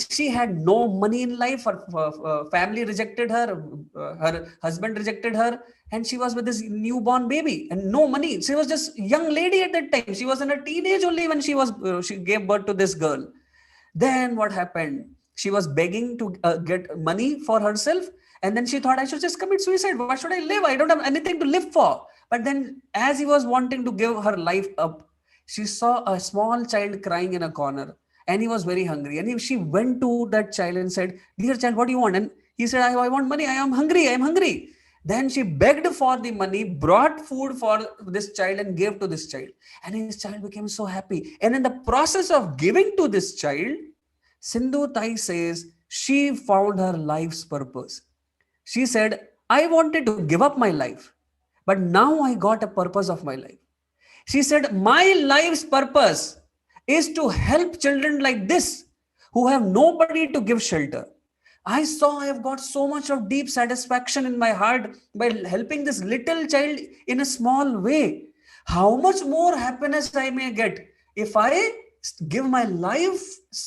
She had no money in life. Her family rejected her. Her husband rejected her. And she was with this newborn baby and no money. She was just young lady at that time. She was in her teenage only when she gave birth to this girl. Then what happened? She was begging to get money for herself. And then she thought, I should just commit suicide. Why should I live? I don't have anything to live for. But then as he was wanting to give her life up, she saw a small child crying in a corner. And he was very hungry. And she went to that child and said, dear child, what do you want? And he said, I want money. I am hungry. I am hungry. Then she begged for the money, brought food for this child and gave to this child. And his child became so happy. And in the process of giving to this child, Sindhu Tai says she found her life's purpose. She said, I wanted to give up my life, but now I got a purpose of my life. She said, my life's purpose is to help children like this who have nobody to give shelter. I saw I have got so much of deep satisfaction in my heart by helping this little child in a small way. How much more happiness I may get if I give my life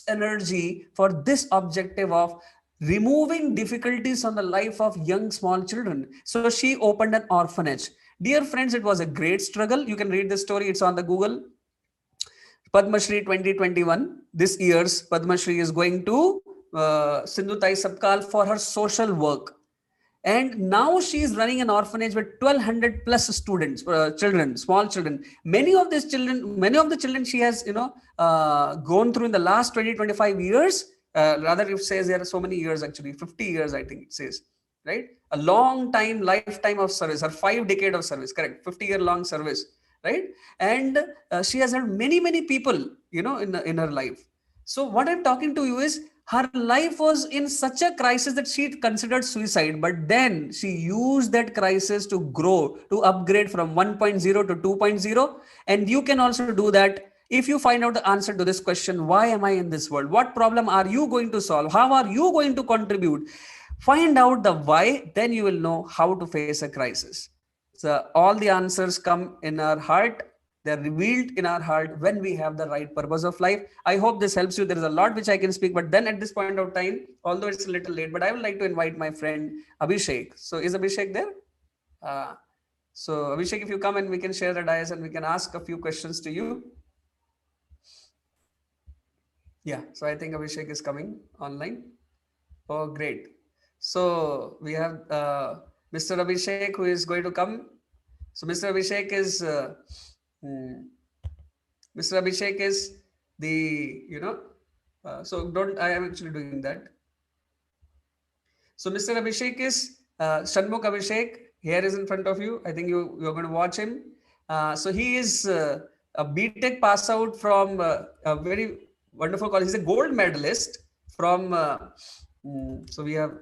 energy for this objective of removing difficulties on the life of young small children. So she opened an orphanage. Dear friends, it was a great struggle. You can read the story, it's on the Google. Padma Shri 2021, this year's Padma Shri is going to Sindhu Tai Sabkal for her social work. And now she is running an orphanage with 1200 plus students, children, small children. Many of the children she has, gone through in the last 20-25 years. Rather, it says there are so many years, actually 50 years, I think it says, right? A long time, lifetime of service, or 5 decades of service, correct? 50-year long service, right? And she has had many people, in her life. So what I'm talking to you is, her life was in such a crisis that she considered suicide, but then she used that crisis to grow, to upgrade from 1.0 to 2.0. And you can also do that if you find out the answer to this question: why am I in this world? What problem are you going to solve? How are you going to contribute? Find out the why, then you will know how to face a crisis. So all the answers come in our heart. They're revealed in our heart when we have the right purpose of life. I hope this helps you. There is a lot which I can speak, but then at this point of time, although it's a little late, but I would like to invite my friend Abhishek. So is Abhishek there? Uh, so Abhishek, if you come and we can share the dais and we can ask a few questions to you. Yeah, so I think Abhishek is coming online. Oh, great. So we have Mr. Abhishek who is going to come. So Mr. Abhishek is hmm, Mr. Abhishek is the, so don't, I am actually doing that. So Mr. Abhishek is Shanmukh Abhishek. Here is in front of you. I think you're going to watch him. So he is a BTech pass out from a very wonderful college. He's a gold medalist from, so we have,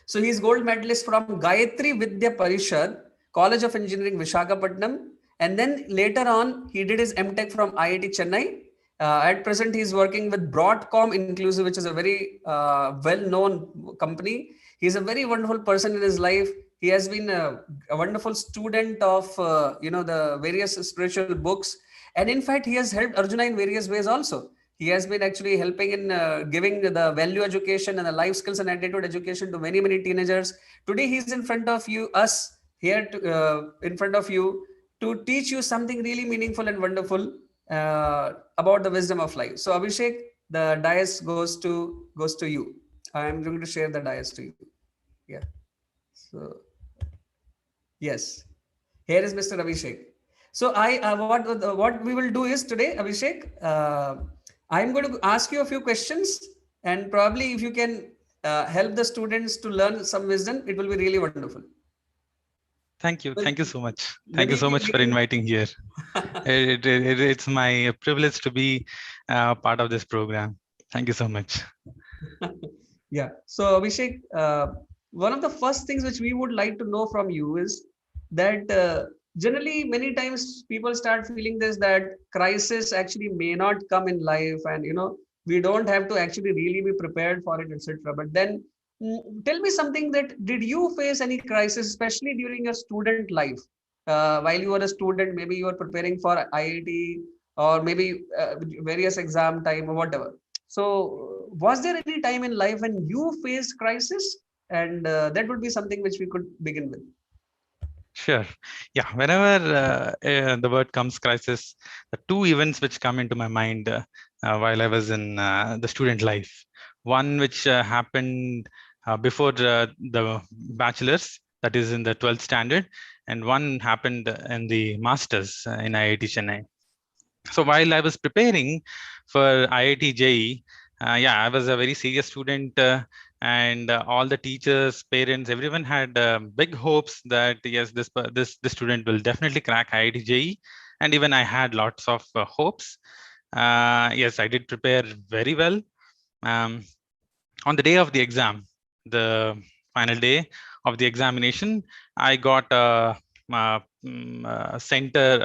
so he's gold medalist from Gayatri Vidya Parishad, College of Engineering, Visakhapatnam. And then later on, he did his MTech from IIT Chennai. At present, he's working with Broadcom Inclusive, which is a very well-known company. He's a very wonderful person in his life. He has been a wonderful student of, the various spiritual books. And in fact, he has helped Arjuna in various ways also. He has been actually helping in giving the value education and the life skills and attitude education to many teenagers. Today, he's in front of you, us here in front of you, to teach you something really meaningful and wonderful about the wisdom of life. So Abhishek, the dais goes to you. I am going to share the dais to you. Yeah. So yes, here is Mr. Abhishek. So what we will do is today, Abhishek, I'm going to ask you a few questions, and probably if you can help the students to learn some wisdom, it will be really wonderful. Thank you. Thank you so much. Maybe Thank you so much for inviting here. It's my privilege to be part of this program. Thank you so much. Yeah. So Abhishek, one of the first things which we would like to know from you is that generally many times people start feeling this, that crisis actually may not come in life, and we don't have to actually really be prepared for it, etc. But then tell me something, that did you face any crisis, especially during your student life? While you were a student, maybe you were preparing for IIT, or maybe various exam time or whatever. So was there any time in life when you faced crisis? And that would be something which we could begin with. Sure. Yeah. Whenever the word comes crisis, the two events which come into my mind while I was in the student life. One which happened before the bachelor's, that is in the 12th standard, and one happened in the master's in IIT Chennai. So while I was preparing for IIT JEE, I was a very serious student, and all the teachers, parents, everyone had big hopes that yes, this student will definitely crack IIT JEE, and even I had lots of hopes. Yes, I did prepare very well. On the day of the exam, the final day of the examination, I got a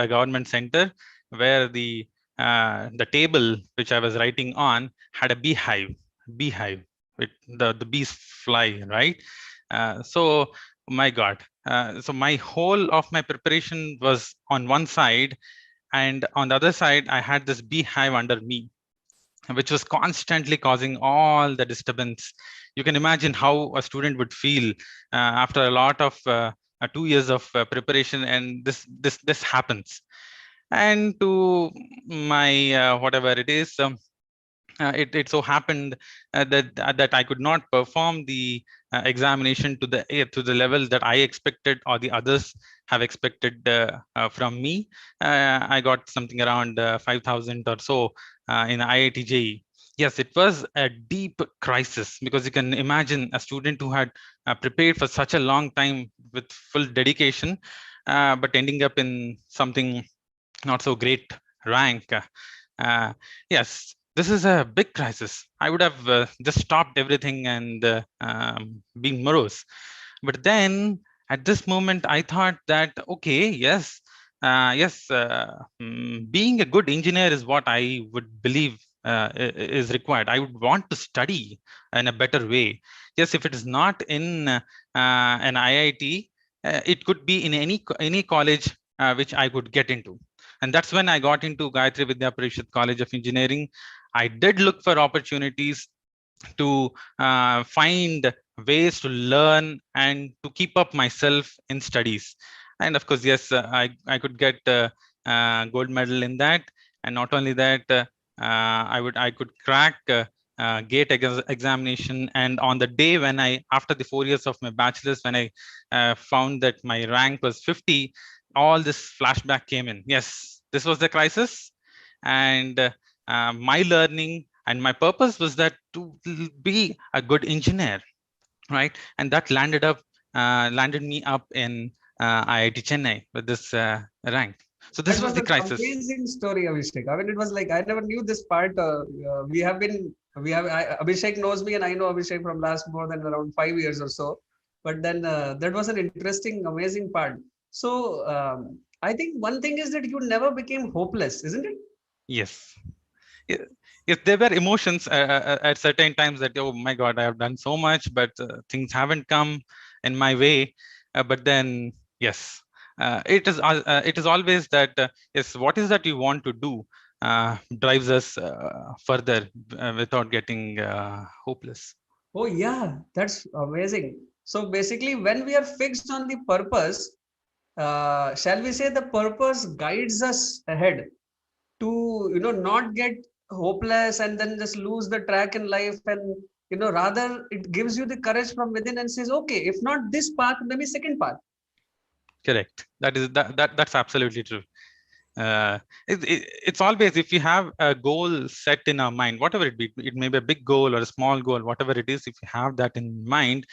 government center, where the table which I was writing on had a beehive with the bees fly, right? So my God, so my whole of my preparation was on one side, And on the other side, I had this beehive under me, which was constantly causing all the disturbance. You can imagine how a student would feel after a lot of 2 years of preparation, and this happens. And to my whatever it is, it so happened that I could not perform the examination to the level that I expected or the others have expected from me. I got something around 5,000 or so in IIT JEE. Yes, it was a deep crisis, because you can imagine a student who had prepared for such a long time with full dedication, but ending up in something not so great rank. Uh, yes, this is a big crisis. I would have just stopped everything and been morose. But then at this moment, I thought that, okay, yes, being a good engineer is what I would believe is required. I would want to study in a better way. Yes, if it is not in an IIT, it could be in any college which I could get into. And that's when I got into Gayatri Vidya Parishad College of Engineering. I did look for opportunities to find ways to learn and to keep up myself in studies. And of course, yes, I could get gold medal in that. And not only that, I could crack GATE examination. And on the day when after the 4 years of my bachelor's, when I found that my rank was 50, all this flashback came in. Yes, this was the crisis. And my learning and my purpose was that to be a good engineer, right? And that landed me up in IIT Chennai with this rank. So this That was was the an crisis. amazing story, Abhishek. I mean, it was like I never knew this part. Abhishek knows me, and I know Abhishek from last more than around 5 years or so. But then that was an interesting, amazing part. So I think one thing is that you never became hopeless, isn't it? Yes. Yes, there were emotions at certain times that, oh my God, I have done so much, but things haven't come in my way. But then, yes, it is always that yes, what is that you want to do drives us further without getting hopeless. Oh yeah, that's amazing. So basically, when we are fixed on the purpose, shall we say the purpose guides us ahead to not get hopeless and then just lose the track in life, and rather it gives you the courage from within and says, okay, if not this path, maybe second path. Correct. That's absolutely true. uh, it's always, if you have a goal set in our mind, whatever it be, it may be a big goal or a small goal, whatever it is, if you have that in mind,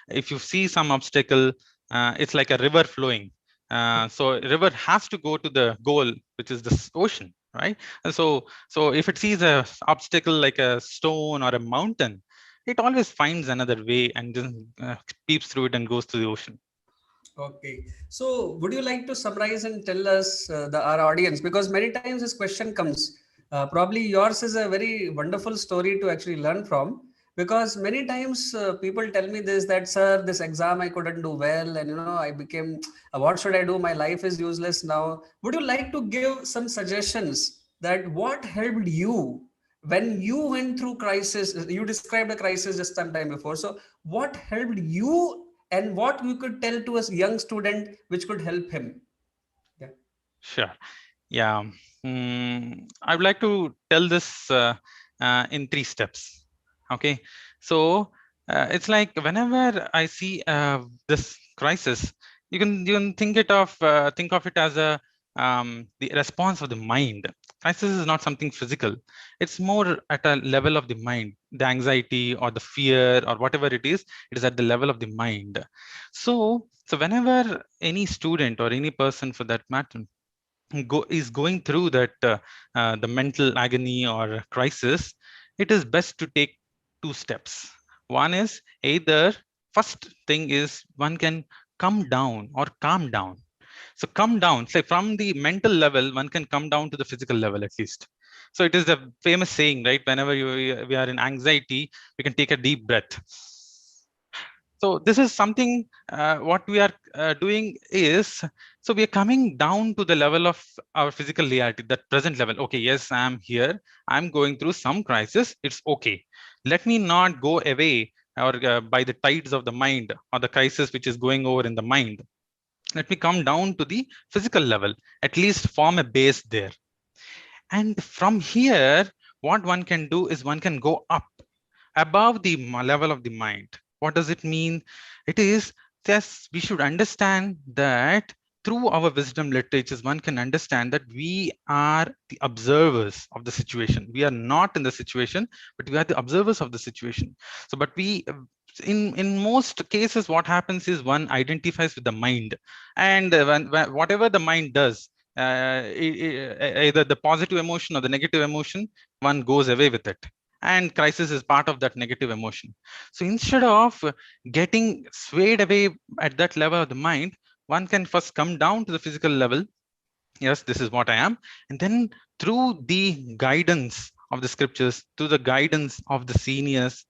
if you see some obstacle, it's like a river flowing. So river has to go to the goal, which is the ocean, right? And so if it sees a obstacle like a stone or a mountain, it always finds another way and then peeps through it and goes to the ocean. Okay. So, would you like to summarize and tell us, our audience, because many times this question comes. Probably yours is a very wonderful story to actually learn from. Because many times people tell me this, that sir, this exam I couldn't do well, and I became, what should I do? My life is useless now. Would you like to give some suggestions that what helped you when you went through crisis? You described a crisis just some time before. So, what helped you and what we could tell to a young student which could help him? Yeah. Sure. Yeah. I would like to tell this in 3 steps. Okay. So it's like whenever I see this crisis, you can think of it as the response of the mind. Crisis is not something physical. It's more at a level of the mind, the anxiety or the fear or whatever it is at the level of the mind. So whenever any student or any person for that matter is going through that the mental agony or crisis, it is best to take 2 steps. One is, either first thing is one can come down or calm down. So come down, say from the mental level, one can come down to the physical level at least. So it is the famous saying, right? Whenever we are in anxiety, we can take a deep breath So this is something what we are doing is, so we are coming down to the level of our physical reality, that present level. Okay, yes, I'm here. I'm going through some crisis. It's okay. Let me not go away or by the tides of the mind or the crisis which is going over in the mind. Let me come down to the physical level, at least form a base there. And from here, what one can do is one can go up above the level of the mind. What does it mean? It is, yes, we should understand that through our wisdom literatures, one can understand that we are the observers of the situation. We are not in the situation, but we are the observers of the situation. So, but we, in most cases, what happens is one identifies with the mind, and whatever the mind does, either the positive emotion or the negative emotion, one goes away with it, and crisis is part of that negative emotion. So instead of getting swayed away at that level of the mind, one can first come down to the physical level. Yes, this is what I am. And then through the guidance of the scriptures, through the guidance of the seniors,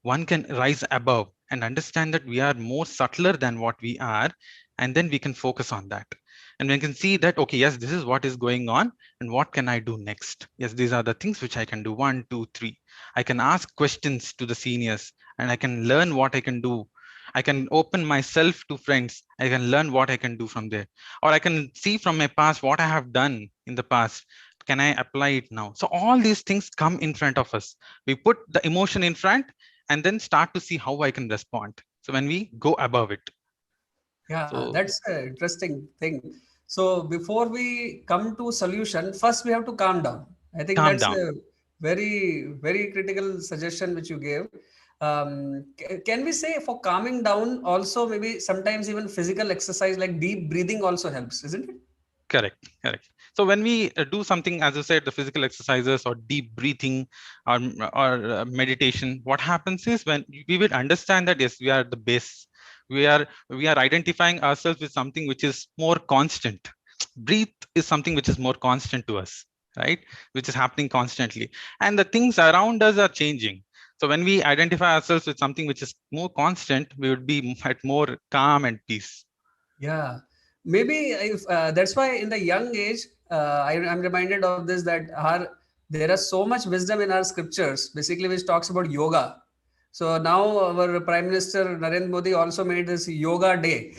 one can rise above and understand that we are more subtler than what we are. And then we can focus on that. And we can see that, okay, yes, this is what is going on. And what can I do next? Yes, these are the things which I can do. 1, 2, 3. I can ask questions to the seniors and I can learn what I can do. I can open myself to friends. I can learn what I can do from there, or I can see from my past what I have done in the past. Can I apply it now? So all these things come in front of us. We put the emotion in front and then start to see how I can respond. So when we go above it. Yeah, So that's an interesting thing. So before we come to solution, first we have to calm down. I think calm that's down. a very, very critical suggestion which you gave. Can we say for calming down also maybe sometimes even physical exercise like deep breathing also helps, isn't it? Correct, correct. So when we do something, as you said, the physical exercises or deep breathing or meditation, what happens is when we will understand that yes, we are the base. We are identifying ourselves with something which is more constant. Breathe is something which is more constant to us, right? Which is happening constantly, and the things around us are changing. So when we identify ourselves with something which is more constant, we would be at more calm and peace. Yeah, maybe if that's why in the young age, I'm reminded of this that there is so much wisdom in our scriptures, basically which talks about yoga. So now our Prime Minister Narendra Modi also made this yoga day.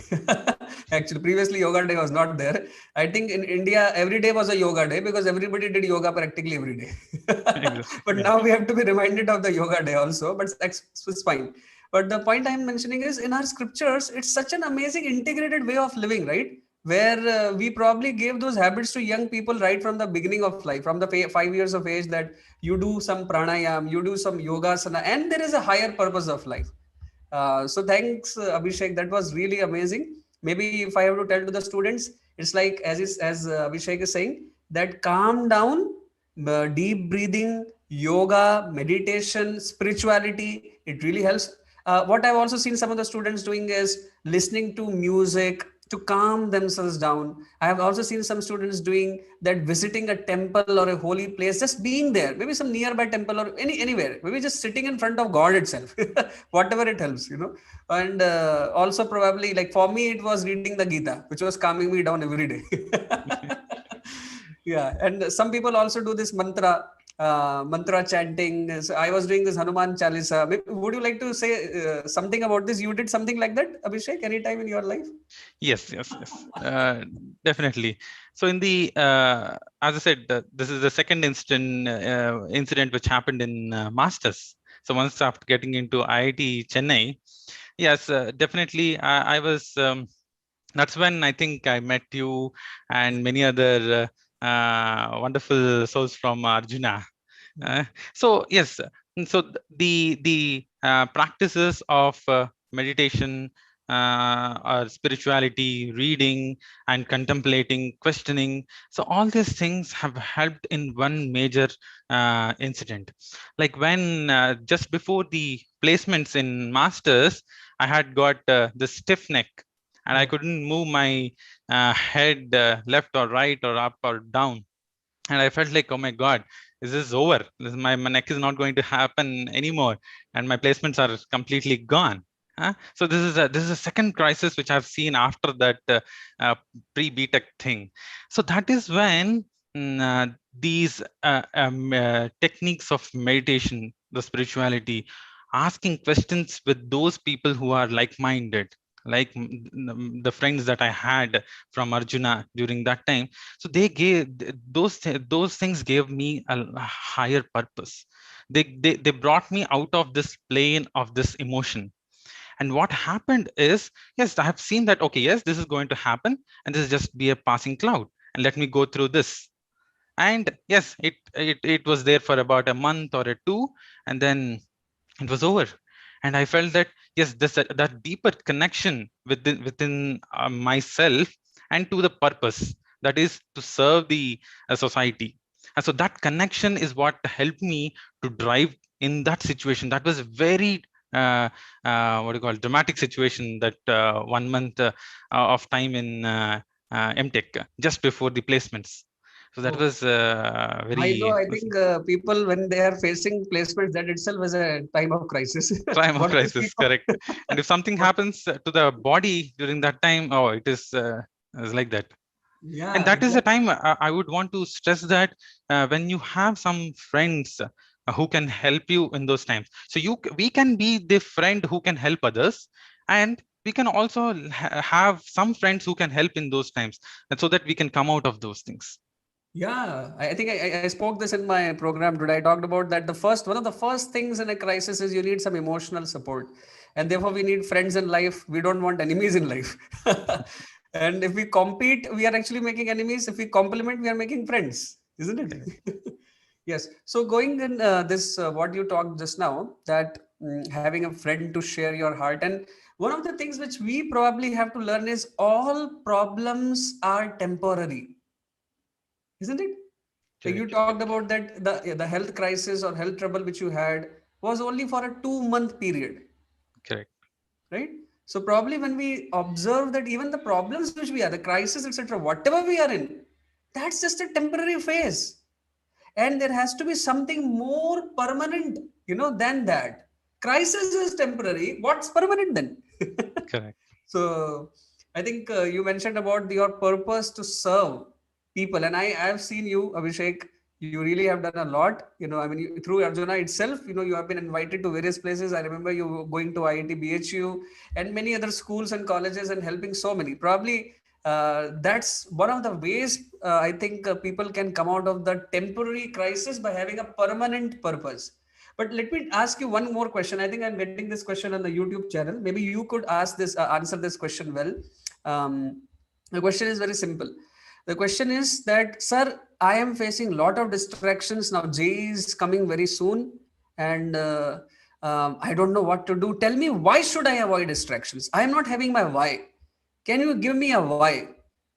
Actually, previously yoga day was not there. I think in India every day was a yoga day because everybody did yoga practically every day. Exactly. But Yeah. now we have to be reminded of the yoga day also. But it's fine. But the point I'm mentioning is in our scriptures, it's such an amazing integrated way of living, right? Where we probably gave those habits to young people right from the beginning of life, from the 5 years of age, that you do some pranayam, you do some yogasana, and there is a higher purpose of life. So thanks, Abhishek. That was really amazing. Maybe if I have to tell to the students, it's like as Abhishek is saying that calm down, deep breathing, yoga, meditation, spirituality. It really helps. What I've also seen some of the students doing is listening to music to calm themselves down. I have also seen some students doing that, visiting a temple or a holy place, just being there, maybe some nearby temple or anywhere, maybe just sitting in front of God itself, whatever it helps, And also probably like for me, it was reading the Gita, which was calming me down every day. Yeah, and some people also do this mantra chanting. So I was doing this Hanuman Chalisa. Would you like to say something about this? You did something like that, Abhishek, anytime in your life? Yes, yes, yes. Definitely. So in the as I said, this is the second incident which happened in Masters. So once after getting into IIT Chennai, yes, definitely. I was. That's when I think I met you and many other wonderful souls from Arjuna. Uh, so yes, so the practices of meditation or spirituality, reading and contemplating, questioning. So all these things have helped in one major incident. Like when just before the placements in masters, I had got the stiff neck and I couldn't move my head left or right or up or down, and I felt like, oh my God, this is over. My neck is not going to happen anymore, and my placements are completely gone. So this is a second crisis which I've seen after that pre-BTech thing. So that is when these techniques of meditation, the spirituality, asking questions with those people who are like-minded, like the friends that I had from Arjuna during that time. So they gave those things gave me a higher purpose. They brought me out of this plane of this emotion. And what happened is, yes, I have seen that, okay, yes, this is going to happen, and this is just be a passing cloud, and let me go through this. And yes, it was there for about a month or a two, and then it was over. And I felt that, yes, this that deeper connection within myself and to the purpose, that is to serve the society. And so that connection is what helped me to drive in that situation. That was very what do you call dramatic situation, that 1 month of time in MTech just before the placements. So that Oh, was I know. very I think people, when they are facing placements, that itself is a time of crisis. time of What to speak crisis, of? correct. And if something What, happens to the body during that time, oh, it's like that. And yeah, that is the exactly. time I would want to stress that when you have some friends who can help you in those times, so we can be the friend who can help others, and we can also have some friends who can help in those times, and so that we can come out of those things. Yeah, I think I spoke this in my program today. I talked about that one of the first things in a crisis is you need some emotional support. And therefore, we need friends in life. We don't want enemies in life. And if we compete, we are actually making enemies. If we complement, we are making friends, isn't Correct. it? Yes. So, going in this, what you talked just now, that having a friend to share your heart. And one of the things which we probably have to learn is all problems are temporary, isn't it? Like you Correct. talked about that the health crisis or health trouble which you had was only for a 2 month period, Correct. right? So probably when we observe that even the problems which we are, the crisis, etc., whatever we are in, that's just a temporary phase, and there has to be something more permanent, than that. Crisis is temporary. What's permanent then? Correct. So I think you mentioned about your purpose to serve people, and I've seen you, Abhishek. You really have done a lot. I mean, through Arjuna itself, you have been invited to various places. I remember you going to IIT, BHU, and many other schools and colleges, and helping so many. Probably that's one of the ways I think people can come out of the temporary crisis by having a permanent purpose. But let me ask you one more question. I think I'm getting this question on the YouTube channel. Maybe you could answer this question well. The question is very simple. The question is that, sir, I am facing a lot of distractions now. J is coming very soon, and I don't know what to do. Tell me, why should I avoid distractions? I am not having my why. Can you give me a why?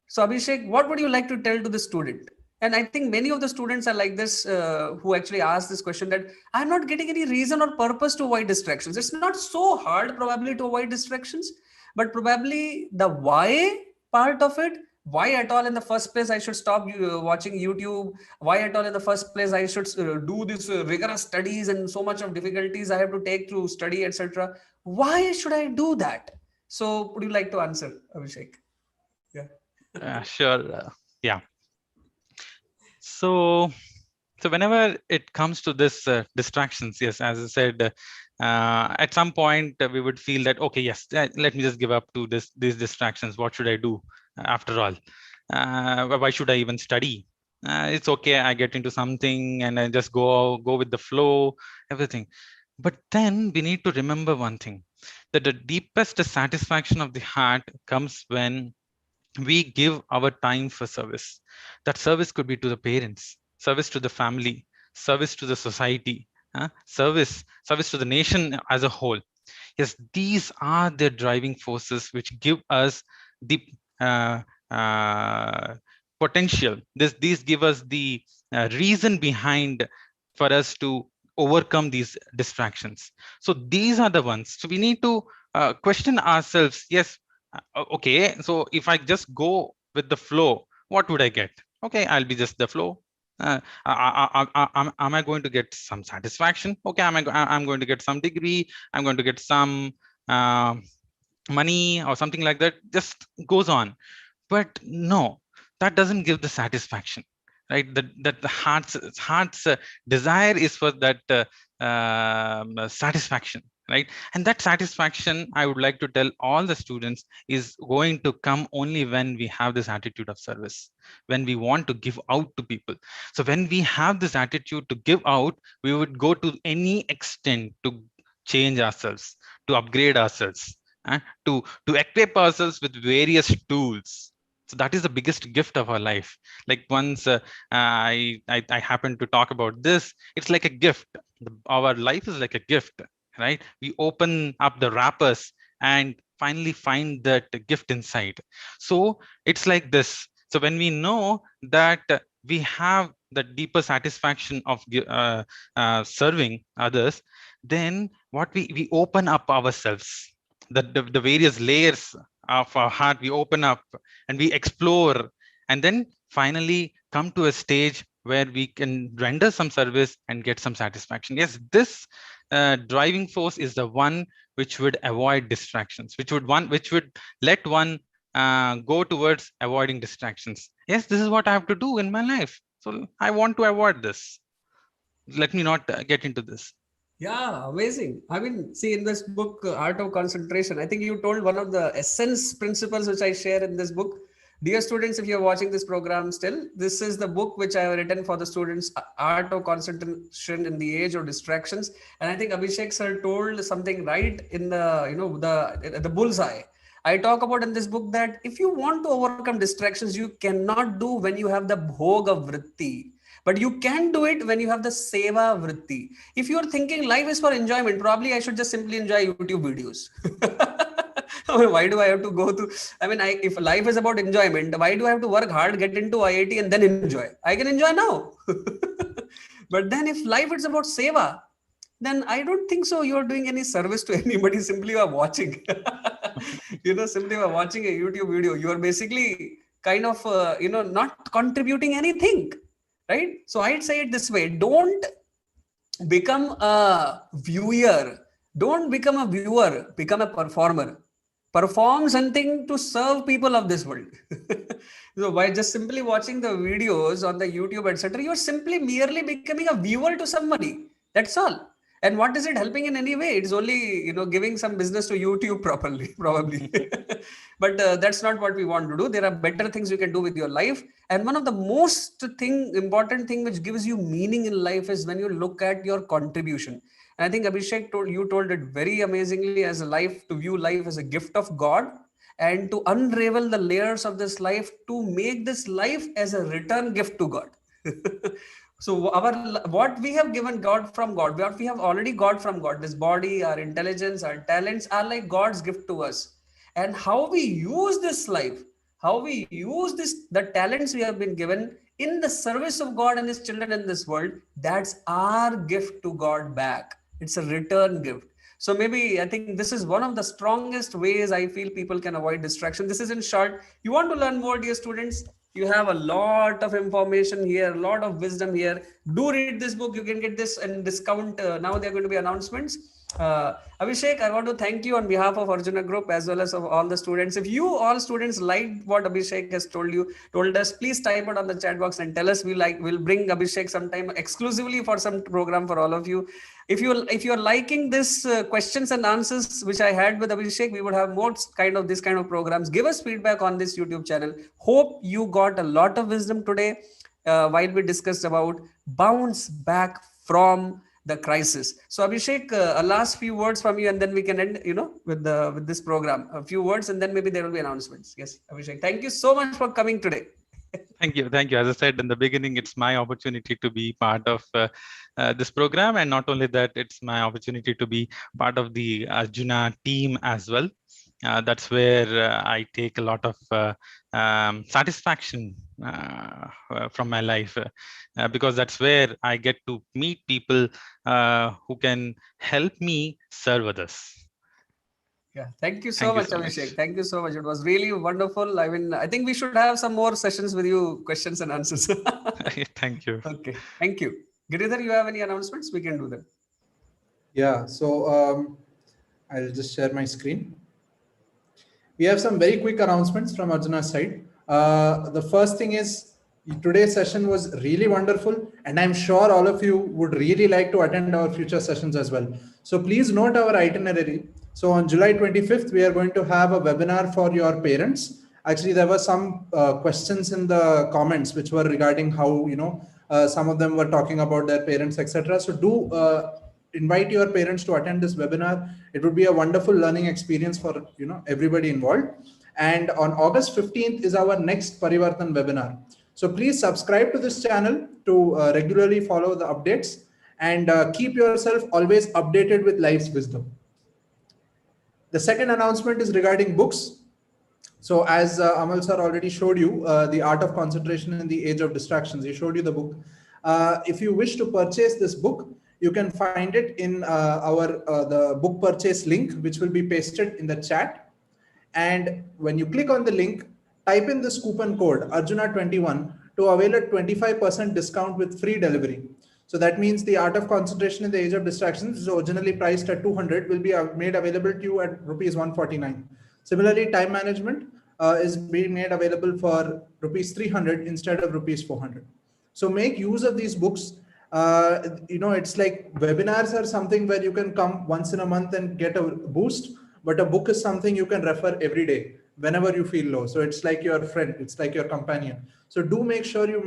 So, Abhishek, what would you like to tell to the student? And I think many of the students are like this, who actually ask this question, that I'm not getting any reason or purpose to avoid distractions. It's not so hard, probably, to avoid distractions, but probably the why part of it. Why at all in the first place I should stop watching YouTube? Why at all in the first place I should do this rigorous studies, and so much of difficulties I have to take to study, etc.? Why should I do that? So, would you like to answer, Abhishek? Yeah. Sure. Yeah. So whenever it comes to this distractions, yes, as I said, at some point we would feel that, okay, yes, let me just give up to these distractions. What should I do after all? Why should I even study? It's okay, I get into something and I just go with the flow, everything. But then we need to remember one thing, that the deepest satisfaction of the heart comes when we give our time for service. That service could be to the parents, service to the family, service to the society, service to the nation as a whole. Yes, these are the driving forces which give us the uh, uh, potential. These give us the reason behind for us to overcome these distractions. So these are the ones. So we need to question ourselves. Yes, okay. So if I just go with the flow, what would I get? Okay, I'll be just the flow. Am I going to get some satisfaction? Okay, I'm going to get some degree. I'm going to get some money or something like that, just goes on. But no, that doesn't give the satisfaction, right? That the heart's desire is for that satisfaction, right? And that satisfaction, I would like to tell all the students, is going to come only when we have this attitude of service, when we want to give out to people. So when we have this attitude to give out, we would go to any extent to change ourselves, to upgrade ourselves, to equip ourselves with various tools. So that is the biggest gift of our life. Like once I happen to talk about this, it's like a gift. Our life is like a gift, right? We open up the wrappers and finally find that gift inside. So it's like this. So when we know that we have the deeper satisfaction of serving others, then what we open up ourselves, the various layers of our heart, we open up and we explore, and then finally come to a stage where we can render some service and get some satisfaction. Yes, this driving force is the one which would avoid distractions, which would let one go towards avoiding distractions. Yes, this is what I have to do in my life, so I want to avoid this. Let me not get into this. Yeah, amazing. I mean, see, in this book, Art of Concentration, I think you told one of the essence principles which I share in this book. Dear students, if you're watching this program still, this is the book which I have written for the students, Art of Concentration in the Age of Distractions. And I think Abhishek sir told something right in the, the bullseye. I talk about in this book that if you want to overcome distractions, you cannot do when you have the bhoga vritti, but you can do it when you have the seva vritti. If you're thinking life is for enjoyment, probably I should just simply enjoy YouTube videos. I mean, why do I have to go to? I mean, if life is about enjoyment, why do I have to work hard, get into IIT, and then enjoy? I can enjoy now. But then, if life is about seva, then I don't think so. You're doing any service to anybody. Simply you are watching. Simply you are watching a YouTube video. You are basically kind of, not contributing anything, right? So I'd say it this way: don't become a viewer. Don't become a viewer. Become a performer. Perform something to serve people of this world. So by just simply watching the videos on the YouTube, etc., you're simply merely becoming a viewer to somebody. That's all. And what is it helping in any way? It's only giving some business to YouTube properly, probably. But that's not what we want to do. There are better things you can do with your life. And one of the most important thing which gives you meaning in life is when you look at your contribution. And I think Abhishek told it very amazingly, as a life, to view life as a gift of God, and to unravel the layers of this life, to make this life as a return gift to God. So what we have given God from God, what we have already got from God, this body, our intelligence, our talents are like God's gift to us. And how we use this life, how we use the talents we have been given in the service of God and his children in this world, that's our gift to God back. It's a return gift. So maybe I think this is one of the strongest ways I feel people can avoid distraction. This is in short. You want to learn more, dear students? You have a lot of information here, a lot of wisdom here. Do read this book. You can get this and discount. Now there are going to be announcements. Abhishek, I want to thank you on behalf of Arjuna Group as well as of all the students. If you all students liked what Abhishek has told us, please type it on the chat box and tell us. We'll bring Abhishek sometime exclusively for some program for all of you. If you're liking this questions and answers which I had with Abhishek, we would have more this kind of programs. Give us feedback on this YouTube channel. Hope you got a lot of wisdom today while we discussed about bounce back from the crisis. So Abhishek, a last few words from you, and then we can end, with this program. A few words, and then maybe there will be announcements. Yes, Abhishek, thank you so much for coming today. Thank you. As I said in the beginning, it's my opportunity to be part of this program, and not only that, it's my opportunity to be part of the Arjuna team as well. That's where I take a lot of satisfaction from my life, because that's where I get to meet people who can help me serve others. Yeah, thank you so much, Abhishek. Thank you so much. It was really wonderful. I mean, I think we should have some more sessions with you, questions and answers. Thank you. Okay, thank you. Giridhar, you have any announcements? We can do them. Yeah, so I'll just share my screen. We have some very quick announcements from Arjuna's side. The first thing is today's session was really wonderful, and I'm sure all of you would really like to attend our future sessions as well. So please note our itinerary. So on July 25th, we are going to have a webinar for your parents. Actually, there were some questions in the comments which were regarding how, some of them were talking about their parents, etc. So do invite your parents to attend this webinar. It would be a wonderful learning experience for everybody involved. And on August 15th is our next Parivartan webinar. So please subscribe to this channel to regularly follow the updates, and keep yourself always updated with life's wisdom. The second announcement is regarding books. So as Amal sir already showed you, The Art of Concentration in the Age of Distractions, he showed you the book. If you wish to purchase this book, you can find it in the book purchase link, which will be pasted in the chat. And when you click on the link, type in this coupon code Arjuna21 to avail a 25% discount with free delivery. So that means The Art of Concentration in the Age of Distractions is originally priced at 200, will be made available to you at rupees 149. Similarly, Time Management is being made available for rupees 300 instead of rupees 400. So make use of these books. It's like webinars are something where you can come once in a month and get a boost, but a book is something you can refer every day whenever you feel low. So it's like your friend, it's like your companion. So do make sure you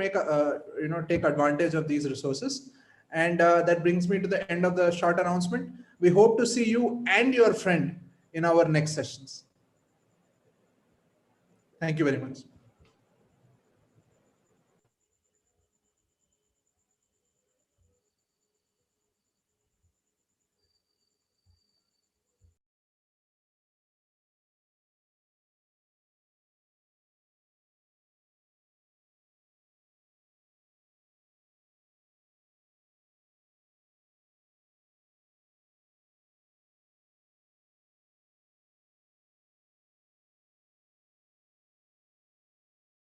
take advantage of these resources. And that brings me to the end of the short announcement. We hope to see you and your friend in our next sessions. Thank you very much.